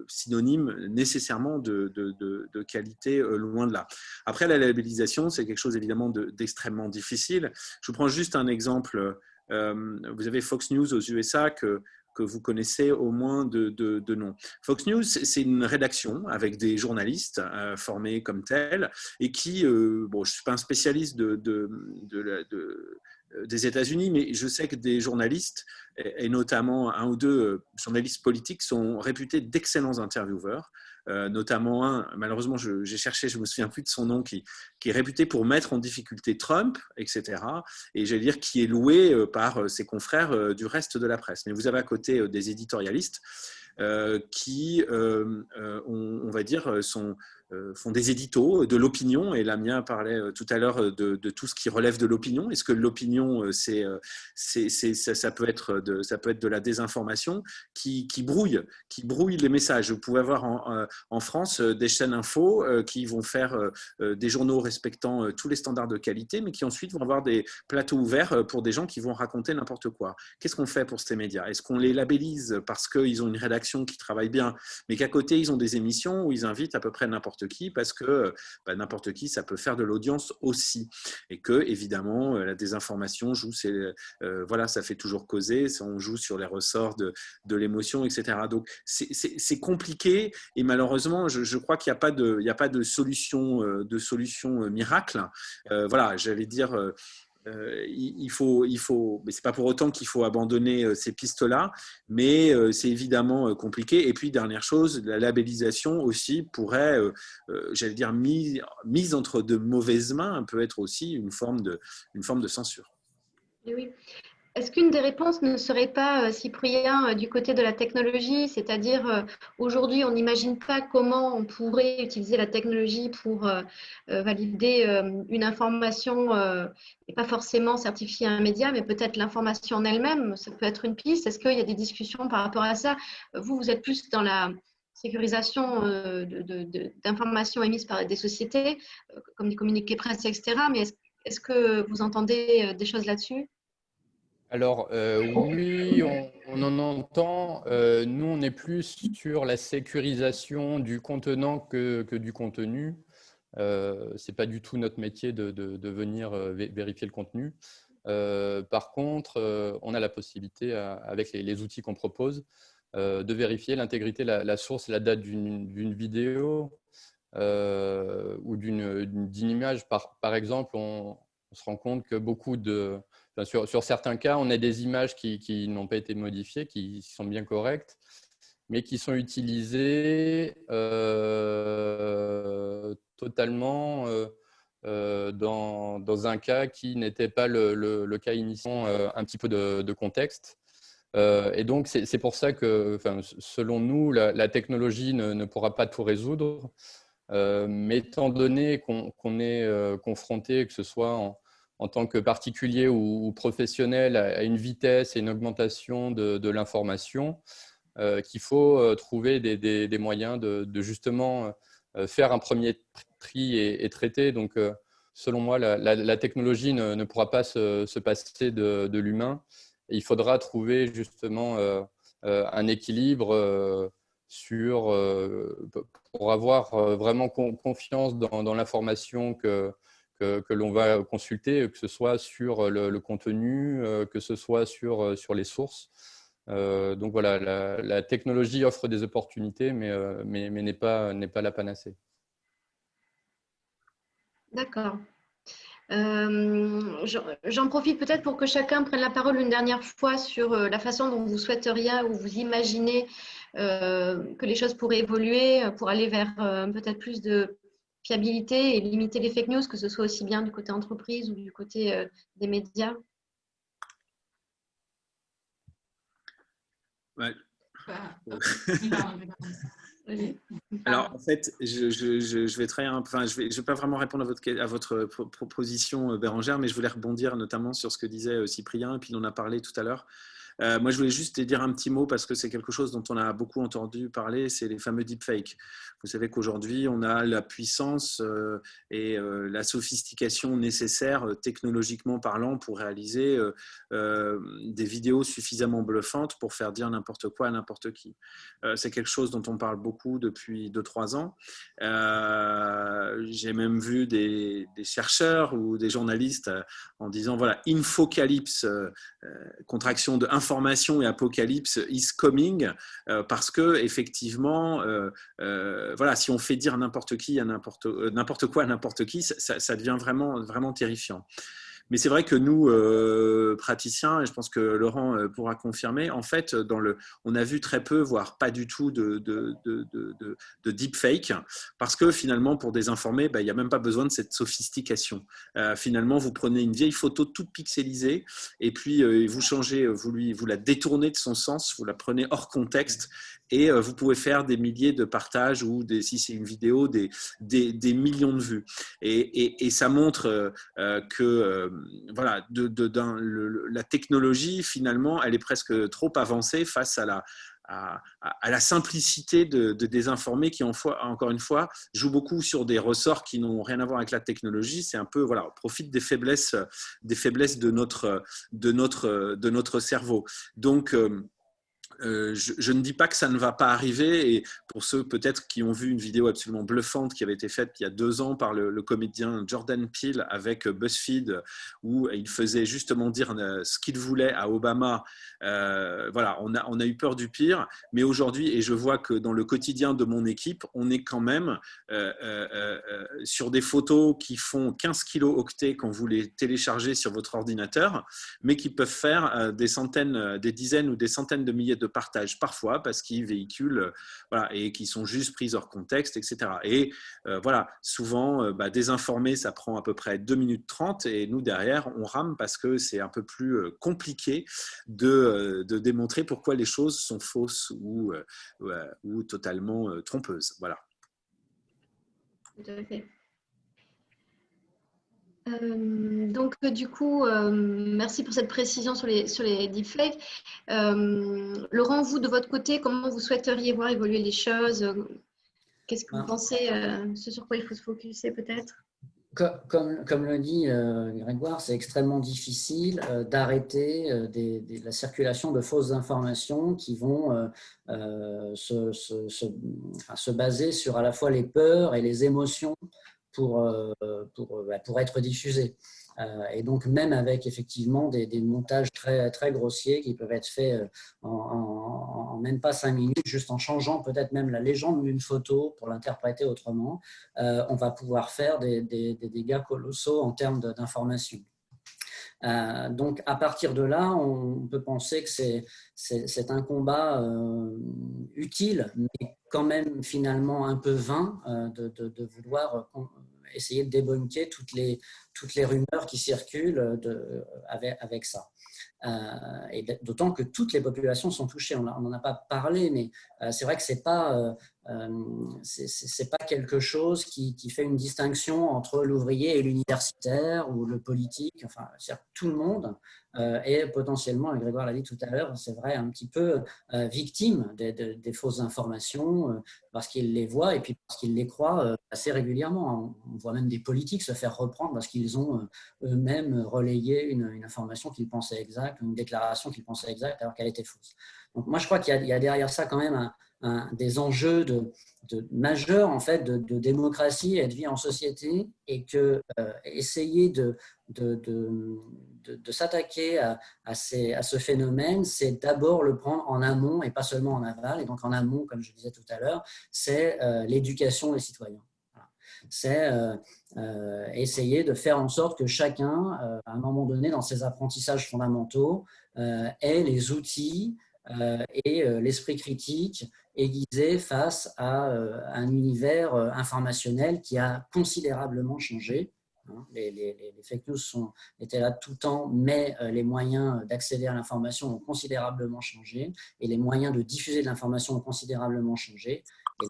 synonyme nécessairement de qualité, loin de là. Après, la labellisation, c'est quelque chose évidemment d'extrêmement difficile. Je vous prends juste un exemple. Vous avez Fox News aux USA que que vous connaissez au moins de nom. Fox News, c'est une rédaction avec des journalistes formés comme tels et qui, bon, je ne suis pas un spécialiste des États-Unis, mais je sais que des journalistes, et notamment un ou deux journalistes politiques, sont réputés d'excellents intervieweurs. Notamment un, malheureusement j'ai cherché, je ne me souviens plus de son nom, qui est réputé pour mettre en difficulté Trump, etc. Et j'allais dire qui est loué par ses confrères du reste de la presse. Mais vous avez à côté des éditorialistes qui, on va dire, font des éditos de l'opinion, et Lamia parlait tout à l'heure de tout ce qui relève de l'opinion. Est-ce que l'opinion, ça peut être de la désinformation qui brouille les messages? Vous pouvez avoir en France des chaînes info qui vont faire des journaux respectant tous les standards de qualité, mais qui ensuite vont avoir des plateaux ouverts pour des gens qui vont raconter n'importe quoi. Qu'est-ce qu'on fait pour ces médias? Est-ce qu'on les labellise parce qu'ils ont une rédaction qui travaille bien, mais qu'à côté, ils ont des émissions où ils invitent à peu près n'importe qui, parce que n'importe qui, ça peut faire de l'audience aussi. Et que, évidemment, la désinformation joue, voilà, ça fait toujours causer, on joue sur les ressorts de l'émotion, etc. Donc, c'est compliqué, et malheureusement, je crois qu'il n'y a pas de solution miracle. Voilà, j'allais dire... il faut, mais c'est pas pour autant qu'il faut abandonner ces pistes-là, mais c'est évidemment compliqué. Et puis, dernière chose, la labellisation aussi pourrait, j'allais dire, mise entre de mauvaises mains, peut être aussi une forme de censure. Oui. Est-ce qu'une des réponses ne serait pas, Cyprien, du côté de la technologie, c'est-à-dire aujourd'hui, on n'imagine pas comment on pourrait utiliser la technologie pour valider une information et pas forcément certifier un média, mais peut-être l'information en elle-même, ça peut être une piste. Est-ce qu'il y a des discussions par rapport à ça? Vous êtes plus dans la sécurisation d'informations émises par des sociétés, comme des communiqués presse, etc. Mais est-ce que vous entendez des choses là-dessus? Alors, oui, on en entend. Nous, on est plus sur la sécurisation du contenant que du contenu. Ce n'est pas du tout notre métier de venir vérifier le contenu. Par contre, on a la possibilité, avec les outils qu'on propose, de vérifier l'intégrité, la source, la date d'une vidéo ou d'une image. Par exemple, on se rend compte que sur certains cas, on a des images qui n'ont pas été modifiées, qui sont bien correctes, mais qui sont utilisées totalement dans un cas qui n'était pas le cas initial, un petit peu de contexte. Et donc, c'est pour ça que, selon nous, la technologie ne pourra pas tout résoudre. Mais étant donné qu'on est confronté, que ce soit en tant que particulier ou professionnel, à une vitesse et une augmentation de l'information, qu'il faut trouver des moyens de justement faire un premier tri et traiter. Donc, selon moi, la technologie ne pourra pas se passer de l'humain. Il faudra trouver justement un équilibre pour avoir vraiment confiance dans l'information que l'on va consulter, que ce soit sur le contenu, que ce soit sur les sources. Donc voilà, la technologie offre des opportunités, mais n'est pas la panacée. D'accord. J'en profite peut-être pour que chacun prenne la parole une dernière fois sur la façon dont vous souhaiteriez ou vous imaginez que les choses pourraient évoluer pour aller vers peut-être plus de fiabilité et limiter les fake news, que ce soit aussi bien du côté entreprise ou du côté des médias. Ouais. Oui. Alors, en fait, je vais je vais pas vraiment répondre à votre proposition, Bérangère, mais je voulais rebondir notamment sur ce que disait Cyprien, et puis on en a parlé tout à l'heure. Moi, je voulais juste dire un petit mot parce que c'est quelque chose dont on a beaucoup entendu parler, c'est les fameux deepfakes. Vous savez qu'aujourd'hui, on a la puissance et la sophistication nécessaire, technologiquement parlant, pour réaliser des vidéos suffisamment bluffantes pour faire dire n'importe quoi à n'importe qui. C'est quelque chose dont on parle beaucoup depuis 2-3 ans. J'ai même vu des chercheurs ou des journalistes en disant, voilà, infocalypse, contraction de info désinformation et apocalypse is coming, parce que effectivement, voilà, si on fait dire n'importe qui à n'importe quoi à n'importe qui, ça devient vraiment, vraiment terrifiant. Mais c'est vrai que nous, praticiens, et je pense que Laurent pourra confirmer, en fait, on a vu très peu, voire pas du tout de deepfake, parce que finalement, pour désinformer, il n'y a même pas besoin de cette sophistication. Finalement, vous prenez une vieille photo toute pixelisée, et puis vous changez, vous la détournez de son sens, vous la prenez hors contexte, et vous pouvez faire des milliers de partages, ou si c'est une vidéo, des millions de vues. Et ça montre que voilà, la technologie, finalement, elle est presque trop avancée face à la simplicité de désinformer qui, encore une fois, joue beaucoup sur des ressorts qui n'ont rien à voir avec la technologie. C'est un peu, voilà, on profite des faiblesses de notre cerveau. Donc, je ne dis pas que ça ne va pas arriver, et pour ceux peut-être qui ont vu une vidéo absolument bluffante qui avait été faite il y a 2 ans par le comédien Jordan Peele avec BuzzFeed, où il faisait justement dire ce qu'il voulait à Obama. Voilà, on a eu peur du pire, mais aujourd'hui, et je vois que dans le quotidien de mon équipe, on est quand même sur des photos qui font 15 kilo-octets quand vous les téléchargez sur votre ordinateur, mais qui peuvent faire des dizaines ou des centaines de milliers de partages parfois, parce qu'ils véhiculent, voilà, et qui sont juste prises hors contexte, etc. Et voilà, souvent, désinformer, ça prend à peu près 2 minutes 30, et nous derrière, on rame parce que c'est un peu plus compliqué de démontrer pourquoi les choses sont fausses ou totalement trompeuses. Voilà. Tout à fait. Donc, du coup, merci pour cette précision sur les deepfakes. Laurent, vous, de votre côté, comment vous souhaiteriez voir évoluer les choses? Qu'est-ce que vous pensez, ce sur quoi il faut se focuser peut-être? Comme le dit Grégoire, c'est extrêmement difficile d'arrêter la circulation de fausses informations qui vont se baser sur à la fois les peurs et les émotions pour être diffusées. Et donc, même avec effectivement des montages très, très grossiers qui peuvent être faits en même pas 5 minutes, juste en changeant peut-être même la légende d'une photo pour l'interpréter autrement, on va pouvoir faire des dégâts colossaux en termes d'information. Donc, à partir de là, on peut penser que c'est un combat utile, mais quand même finalement un peu vain de vouloir essayer de débunker toutes les rumeurs qui circulent avec ça. Et d'autant que toutes les populations sont touchées. On n'en a pas parlé, mais c'est vrai que c'est pas quelque chose qui fait une distinction entre l'ouvrier et l'universitaire ou le politique. Enfin, tout le monde est potentiellement, et Grégoire l'a dit tout à l'heure, c'est vrai, un petit peu victime des fausses informations parce qu'il les voit et puis parce qu'il les croit assez régulièrement. On voit même des politiques se faire reprendre parce qu'ils ont eux-mêmes relayé une information qu'ils pensaient exacte, une déclaration qu'ils pensaient exacte alors qu'elle était fausse. Donc moi, je crois qu'il y a derrière ça quand même des enjeux majeurs en fait, de démocratie et de vie en société, et que essayer de s'attaquer à ce phénomène, c'est d'abord le prendre en amont et pas seulement en aval. Et donc en amont, comme je disais tout à l'heure, c'est l'éducation des citoyens. Voilà. C'est essayer de faire en sorte que chacun, à un moment donné, dans ses apprentissages fondamentaux, ait les outils et l'esprit critique aiguisé face à un univers informationnel qui a considérablement changé. Les fake news étaient là tout le temps, mais les moyens d'accéder à l'information ont considérablement changé, et les moyens de diffuser de l'information ont considérablement changé. Et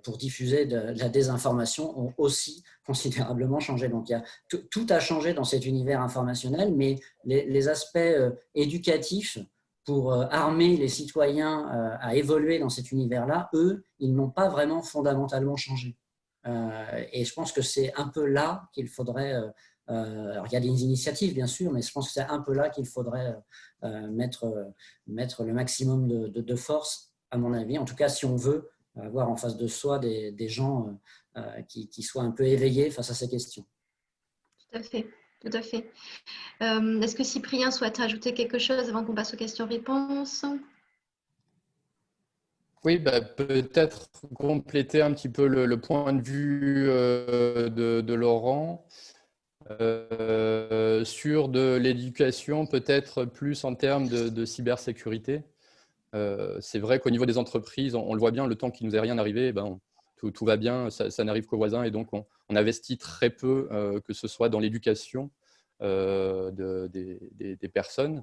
pour diffuser de la désinformation ont aussi considérablement changé. Donc, tout a changé dans cet univers informationnel, mais les aspects éducatifs pour armer les citoyens à évoluer dans cet univers-là, eux, ils n'ont pas vraiment fondamentalement changé. Et je pense que c'est un peu là qu'il faudrait… alors, il y a des initiatives, bien sûr, mais je pense que c'est un peu là qu'il faudrait mettre le maximum de force, à mon avis. En tout cas, si on veut avoir en face de soi des gens qui soient un peu éveillés face à ces questions. Tout à fait. Tout à fait. Est-ce que Cyprien souhaite ajouter quelque chose avant qu'on passe aux questions-réponses? Oui, peut-être compléter un petit peu le point de vue de Laurent sur de l'éducation, peut-être plus en termes de cybersécurité. C'est vrai qu'au niveau des entreprises, on le voit bien, le temps qu'il ne nous est rien arrivé, tout va bien, ça n'arrive qu'aux voisins, et donc on investit très peu, que ce soit dans l'éducation des personnes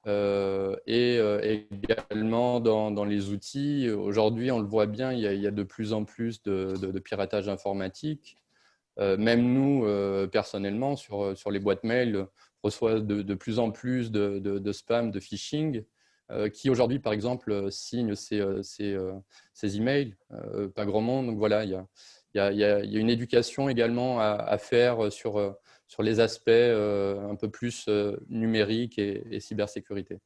et également dans les outils. Aujourd'hui, on le voit bien, il y a de plus en plus de piratage informatique. Même nous, personnellement, sur les boîtes mail, on reçoit de plus en plus de spam, de phishing, qui aujourd'hui, par exemple, signent ces emails. Pas grand monde. Donc voilà, il y a une éducation également à faire sur les aspects un peu plus numériques et cybersécurité.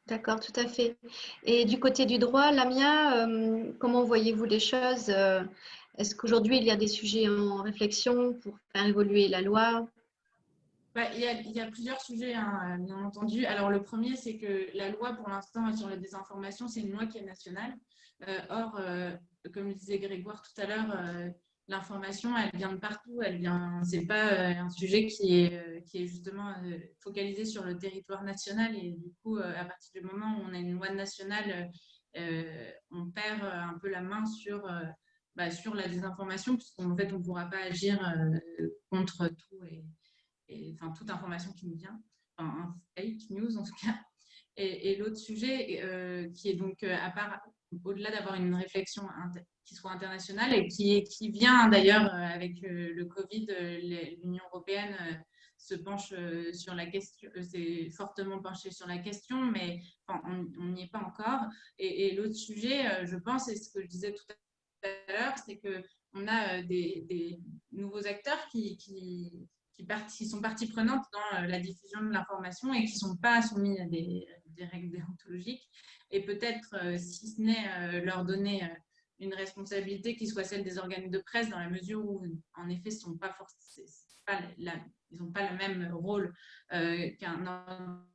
D'accord, tout à fait. Et du côté du droit, Lamia, comment voyez-vous les choses? Est-ce qu'aujourd'hui, il y a des sujets en réflexion pour faire évoluer la loi? Il y a plusieurs sujets, hein, bien entendu. Alors, le premier, c'est que la loi, pour l'instant, sur la désinformation, c'est une loi qui est nationale. Or, comme le disait Grégoire tout à l'heure, l'information, elle vient de partout. C'est pas un sujet qui est justement focalisé sur le territoire national. Et du coup, à partir du moment où on a une loi nationale, on perd un peu la main sur la désinformation, puisqu'en fait, on ne pourra pas agir contre tout enfin, toute information qui nous vient, enfin, un fake news en tout cas. Et l'autre sujet qui est donc à part, au-delà d'avoir une réflexion qui soit internationale et qui vient d'ailleurs avec le Covid, l'Union européenne se penche sur la question, s'est fortement penchée sur la question, mais enfin, on n'y est pas encore. Et l'autre sujet, je pense, et ce que je disais tout à l'heure, c'est qu'on a des nouveaux acteurs qui sont partie prenante dans la diffusion de l'information et qui ne sont pas soumis à des règles déontologiques. Et peut-être, si ce n'est leur donner une responsabilité qui soit celle des organes de presse, dans la mesure où, en effet, ils n'ont pas le même rôle qu'un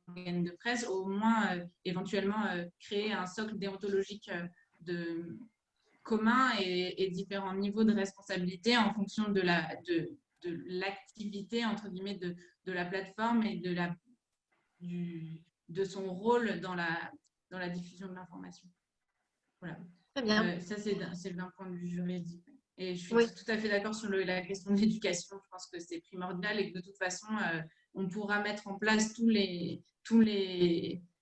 organe de presse, au moins éventuellement créer un socle déontologique commun et différents niveaux de responsabilité en fonction de l'activité entre guillemets de la plateforme et de son rôle dans la diffusion de l'information. Voilà. Très bien. Ça, c'est d'un point de vue juridique. Et je suis tout à fait d'accord sur la question de l'éducation. Je pense que c'est primordial et que de toute façon, on pourra mettre en place tous les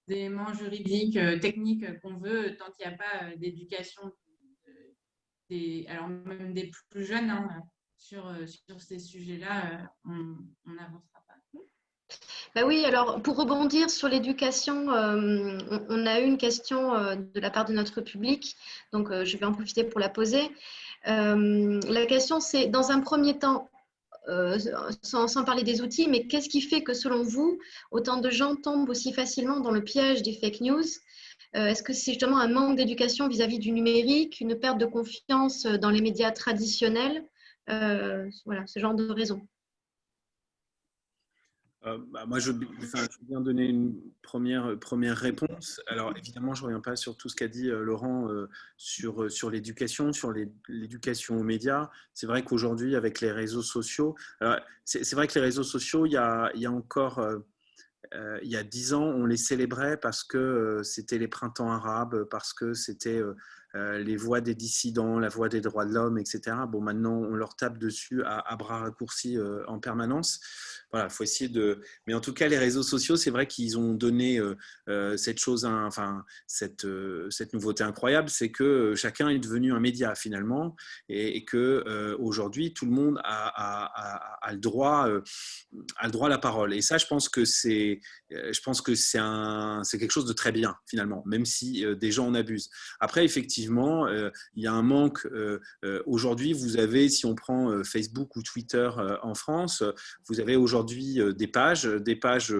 éléments juridiques, techniques qu'on veut, tant qu'il n'y a pas d'éducation, alors même des plus jeunes, hein, sur ces sujets-là, on n'avancera pas. Oui, alors pour rebondir sur l'éducation, on a eu une question de la part de notre public, donc je vais en profiter pour la poser. La question, c'est dans un premier temps, sans parler des outils, mais qu'est-ce qui fait que selon vous, autant de gens tombent aussi facilement dans le piège des fake news? Est-ce que c'est justement un manque d'éducation vis-à-vis du numérique, une perte de confiance dans les médias traditionnels? Voilà, ce genre de raisons. Moi, je veux bien donner une première réponse. Alors, évidemment, je ne reviens pas sur tout ce qu'a dit Laurent sur l'éducation, sur l'éducation aux médias. C'est vrai qu'aujourd'hui, avec les réseaux sociaux, c'est vrai que les réseaux sociaux, il y a encore... il y a 10 ans, on les célébrait parce que c'était les printemps arabes, parce que c'était les voix des dissidents, la voix des droits de l'homme, etc. Bon, maintenant, on leur tape dessus à bras raccourcis en permanence. Voilà, faut essayer de... Mais en tout cas, les réseaux sociaux, c'est vrai qu'ils ont donné cette chose, enfin, cette nouveauté incroyable, c'est que chacun est devenu un média finalement, et que aujourd'hui, tout le monde a le droit à la parole. Et ça, je pense que c'est quelque chose de très bien finalement, même si des gens en abusent. Après, effectivement, il y a un manque. Aujourd'hui, vous avez, si on prend Facebook ou Twitter en France, vous avez aujourd'hui des pages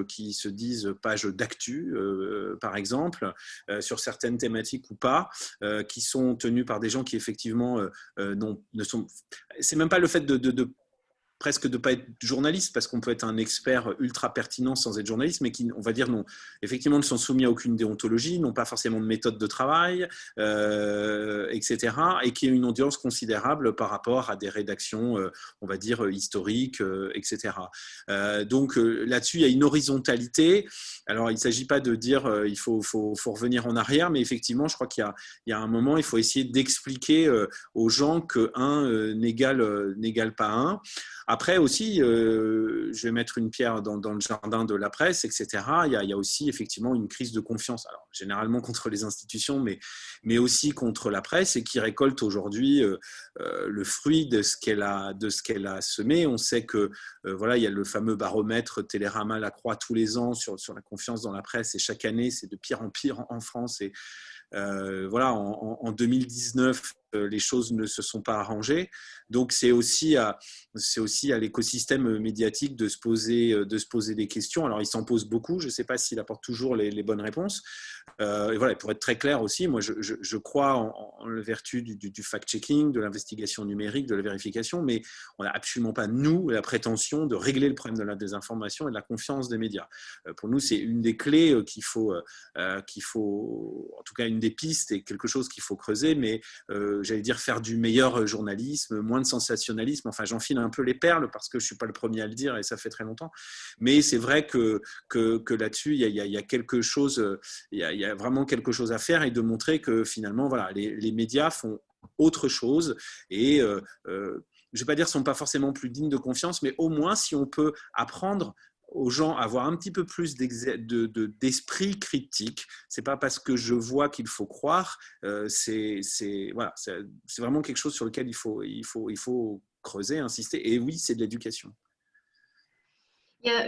qui se disent pages d'actu, par exemple, sur certaines thématiques ou pas, qui sont tenues par des gens qui effectivement ne sont. C'est même pas le fait de presque de ne pas être journaliste, parce qu'on peut être un expert ultra pertinent sans être journaliste, mais qui, on va dire, effectivement, ne sont soumis à aucune déontologie, n'ont pas forcément de méthode de travail, etc., et qui ont une audience considérable par rapport à des rédactions, on va dire, historiques, etc. Donc là-dessus, il y a une horizontalité. Alors, il ne s'agit pas de dire il faut revenir en arrière, mais effectivement, je crois qu'il y a un moment, il faut essayer d'expliquer aux gens que 1 n'égale pas 1. Après aussi, je vais mettre une pierre dans le jardin de la presse, etc. Il y a aussi effectivement une crise de confiance, alors généralement contre les institutions, mais aussi contre la presse, et qui récolte aujourd'hui le fruit de ce qu'elle a semé. On sait que voilà, il y a le fameux baromètre Télérama Lacroix tous les ans sur la confiance dans la presse, et chaque année c'est de pire en pire en France. Et voilà, en 2019, les choses ne se sont pas arrangées. Donc, c'est aussi à l'écosystème médiatique de se poser des questions. Alors, il s'en pose beaucoup. Je ne sais pas s'il apporte toujours les bonnes réponses. Et voilà, pour être très clair aussi, moi, je crois en la vertu du fact-checking, de l'investigation numérique, de la vérification, mais on n'a absolument pas, nous, la prétention de régler le problème de la désinformation et de la confiance des médias. Pour nous, c'est une des clés qu'il faut, en tout cas, une des pistes et quelque chose qu'il faut creuser, mais j'allais dire faire du meilleur journalisme, moins de sensationnalisme. Enfin, j'enfile un peu les perles parce que je ne suis pas le premier à le dire et ça fait très longtemps. Mais c'est vrai que là-dessus, il y a quelque chose, il y a vraiment quelque chose à faire, et de montrer que finalement, voilà, les médias font autre chose, et je ne vais pas dire qu'ils ne sont pas forcément plus dignes de confiance, mais au moins si on peut apprendre aux gens à avoir un petit peu plus d'esprit critique. Ce n'est pas parce que je vois qu'il faut croire, c'est vraiment quelque chose sur lequel il faut creuser, insister. Et oui, c'est de l'éducation. Il y a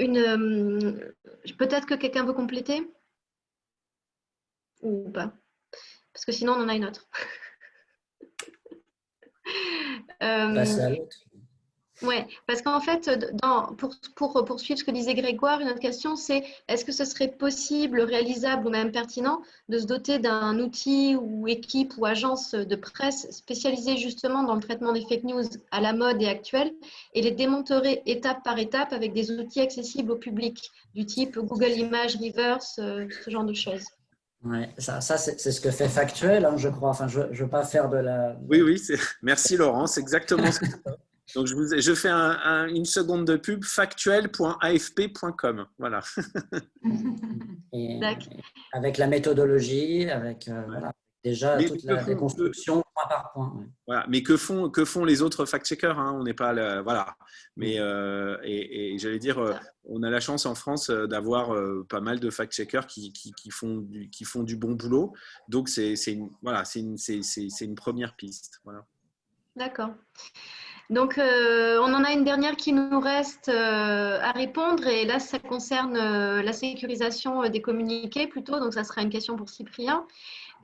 peut-être que quelqu'un veut compléter ou pas, parce que sinon on en a une autre. Passer à l'autre. Oui, parce qu'en fait, pour poursuivre ce que disait Grégoire, une autre question, c'est est-ce que ce serait possible, réalisable ou même pertinent de se doter d'un outil ou équipe ou agence de presse spécialisée justement dans le traitement des fake news à la mode et actuelle, et les démonter étape par étape avec des outils accessibles au public, du type Google Images, Reverse, ce genre de choses. Ouais, ça c'est ce que fait Factuel, hein, je crois. Enfin, je ne veux pas faire de la… Oui, merci Laurent, c'est exactement ce que donc, je fais une seconde de pub, factuel.afp.com. Voilà. Et avec la méthodologie, avec voilà, déjà toute la déconstruction point par point. Ouais. Voilà. Mais que font les autres fact-checkers, hein, on n'est pas voilà. Mais et j'allais dire, on a la chance en France d'avoir pas mal de fact-checkers qui font du bon boulot. Donc c'est une première piste. Voilà. D'accord. Donc, on en a une dernière qui nous reste à répondre, et là, ça concerne la sécurisation des communiqués plutôt, donc ça sera une question pour Cyprien.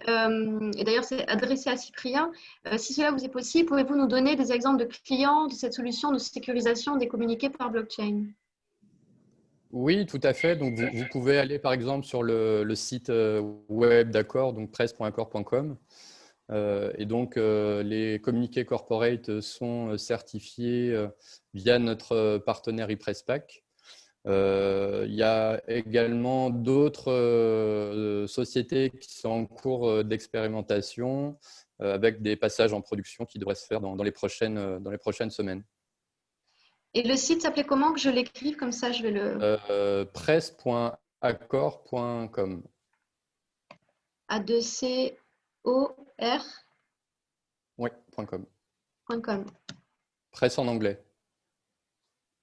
Et d'ailleurs, c'est adressé à Cyprien. Si cela vous est possible, pouvez-vous nous donner des exemples de clients de cette solution de sécurisation des communiqués par blockchain ? Oui, tout à fait. Donc, vous pouvez aller par exemple sur le site web d'Accor, donc presse.accor.com. Et donc, les communiqués corporate sont certifiés via notre partenaire ePressPack. Il y a également d'autres sociétés qui sont en cours d'expérimentation avec des passages en production qui devraient se faire dans les prochaines semaines. Et le site s'appelait comment, que je l'écrive, comme ça je vais le… presse.accor.com. A2COR. Oui, .com. .com. Presse en anglais.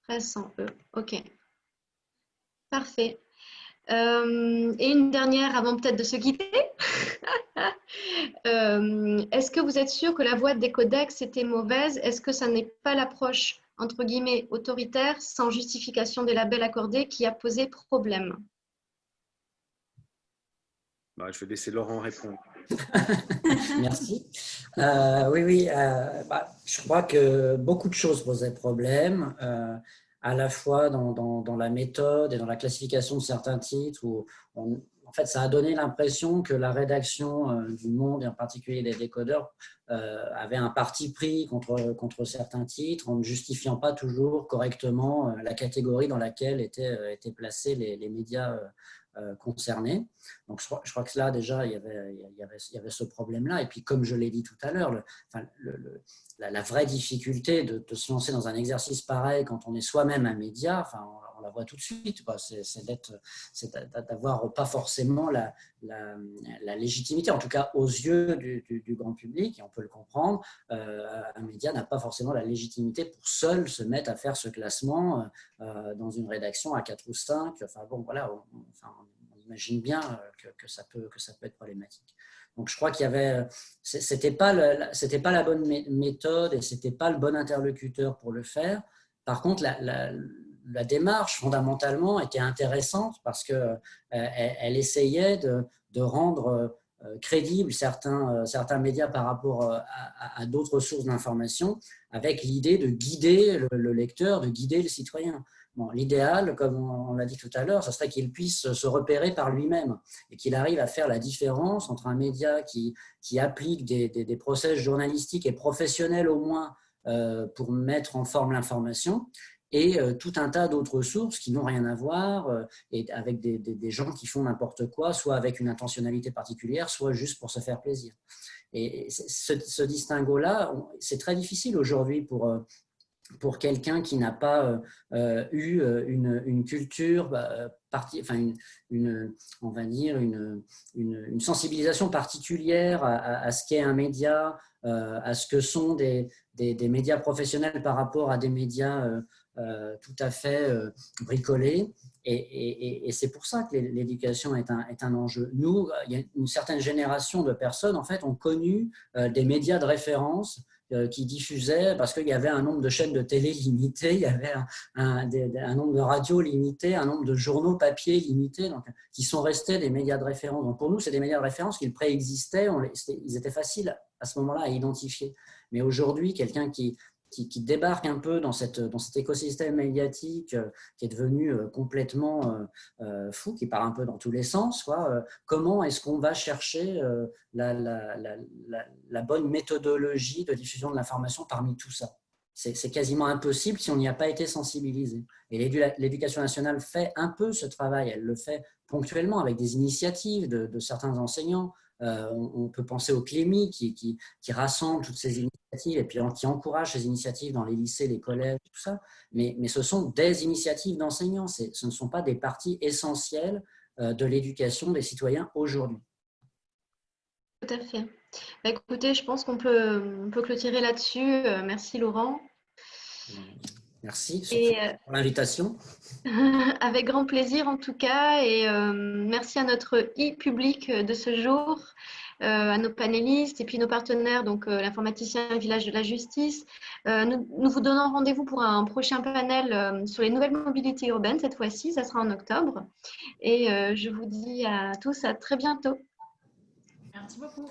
Presse en E, ok. Parfait. Et une dernière avant peut-être de se quitter. Est-ce que vous êtes sûr que la voie des codex était mauvaise? Est-ce que ça n'est pas l'approche, entre guillemets, autoritaire, sans justification des labels accordés, qui a posé problème? Je vais laisser Laurent répondre. Merci. Oui. Je crois que beaucoup de choses posaient problème, à la fois dans la méthode et dans la classification de certains titres, où fait, ça a donné l'impression que la rédaction du Monde, et en particulier des décodeurs, avait un parti pris contre certains titres, en ne justifiant pas toujours correctement la catégorie dans laquelle étaient placés les médias concernés. Donc, je crois que là, déjà, il y avait ce problème-là. Et puis, comme je l'ai dit tout à l'heure, la vraie difficulté de se lancer dans un exercice pareil quand on est soi-même un média, enfin, on la voit tout de suite, c'est d'avoir pas forcément la légitimité, en tout cas aux yeux du grand public, et on peut le comprendre. Un média n'a pas forcément la légitimité pour seul se mettre à faire ce classement dans une rédaction à 4 ou 5. Enfin bon, voilà, on imagine bien que ça peut être problématique. Donc je crois qu'il y avait, c'était pas la bonne méthode et c'était pas le bon interlocuteur pour le faire. Par contre, la démarche fondamentalement était intéressante parce que elle essayait de rendre crédibles certains médias par rapport à d'autres sources d'information, avec l'idée de guider le lecteur, de guider le citoyen. Bon, l'idéal, comme on l'a dit tout à l'heure, ce serait qu'il puisse se repérer par lui-même et qu'il arrive à faire la différence entre un média qui applique des process journalistiques et professionnels au moins pour mettre en forme l'information, et tout un tas d'autres sources qui n'ont rien à voir, et avec des gens qui font n'importe quoi, soit avec une intentionnalité particulière, soit juste pour se faire plaisir. Et ce distinguo-là, c'est très difficile aujourd'hui pour quelqu'un qui n'a pas eu une culture, on va dire une sensibilisation particulière à ce qu'est un média, à ce que sont des médias professionnels par rapport à des médias tout à fait bricolés. Et c'est pour ça que l'éducation est un enjeu. Nous, il y a une certaine génération de personnes, en fait, ont connu des médias de référence qui diffusaient, parce qu'il y avait un nombre de chaînes de télé limité, il y avait un nombre de radios limité, un nombre de journaux papier limité, donc, qui sont restés des médias de référence. Donc pour nous, c'est des médias de référence qui préexistaient, ils étaient faciles à ce moment-là à identifier. Mais aujourd'hui, quelqu'un qui débarque un peu dans cet écosystème médiatique qui est devenu complètement fou, qui part un peu dans tous les sens, quoi. Comment est-ce qu'on va chercher la bonne méthodologie de diffusion de l'information parmi tout ça? C'est quasiment impossible si on n'y a pas été sensibilisé. Et l'éducation nationale fait un peu ce travail, elle le fait ponctuellement avec des initiatives de certains enseignants. On peut penser au CLEMI qui rassemble toutes ces initiatives et puis qui encourage ces initiatives dans les lycées, les collèges, tout ça. Mais ce sont des initiatives d'enseignants, ce ne sont pas des parties essentielles de l'éducation des citoyens aujourd'hui. Tout à fait. Bah, écoutez, je pense qu'on peut clôturer là-dessus. Merci Laurent. Merci pour l'invitation. Avec grand plaisir en tout cas, et merci à notre e-public de ce jour, à nos panélistes et puis nos partenaires, donc l'informaticien Village de la Justice. Nous vous donnons rendez-vous pour un prochain panel sur les nouvelles mobilités urbaines, cette fois-ci, ça sera en octobre. Et je vous dis à tous à très bientôt. Merci beaucoup.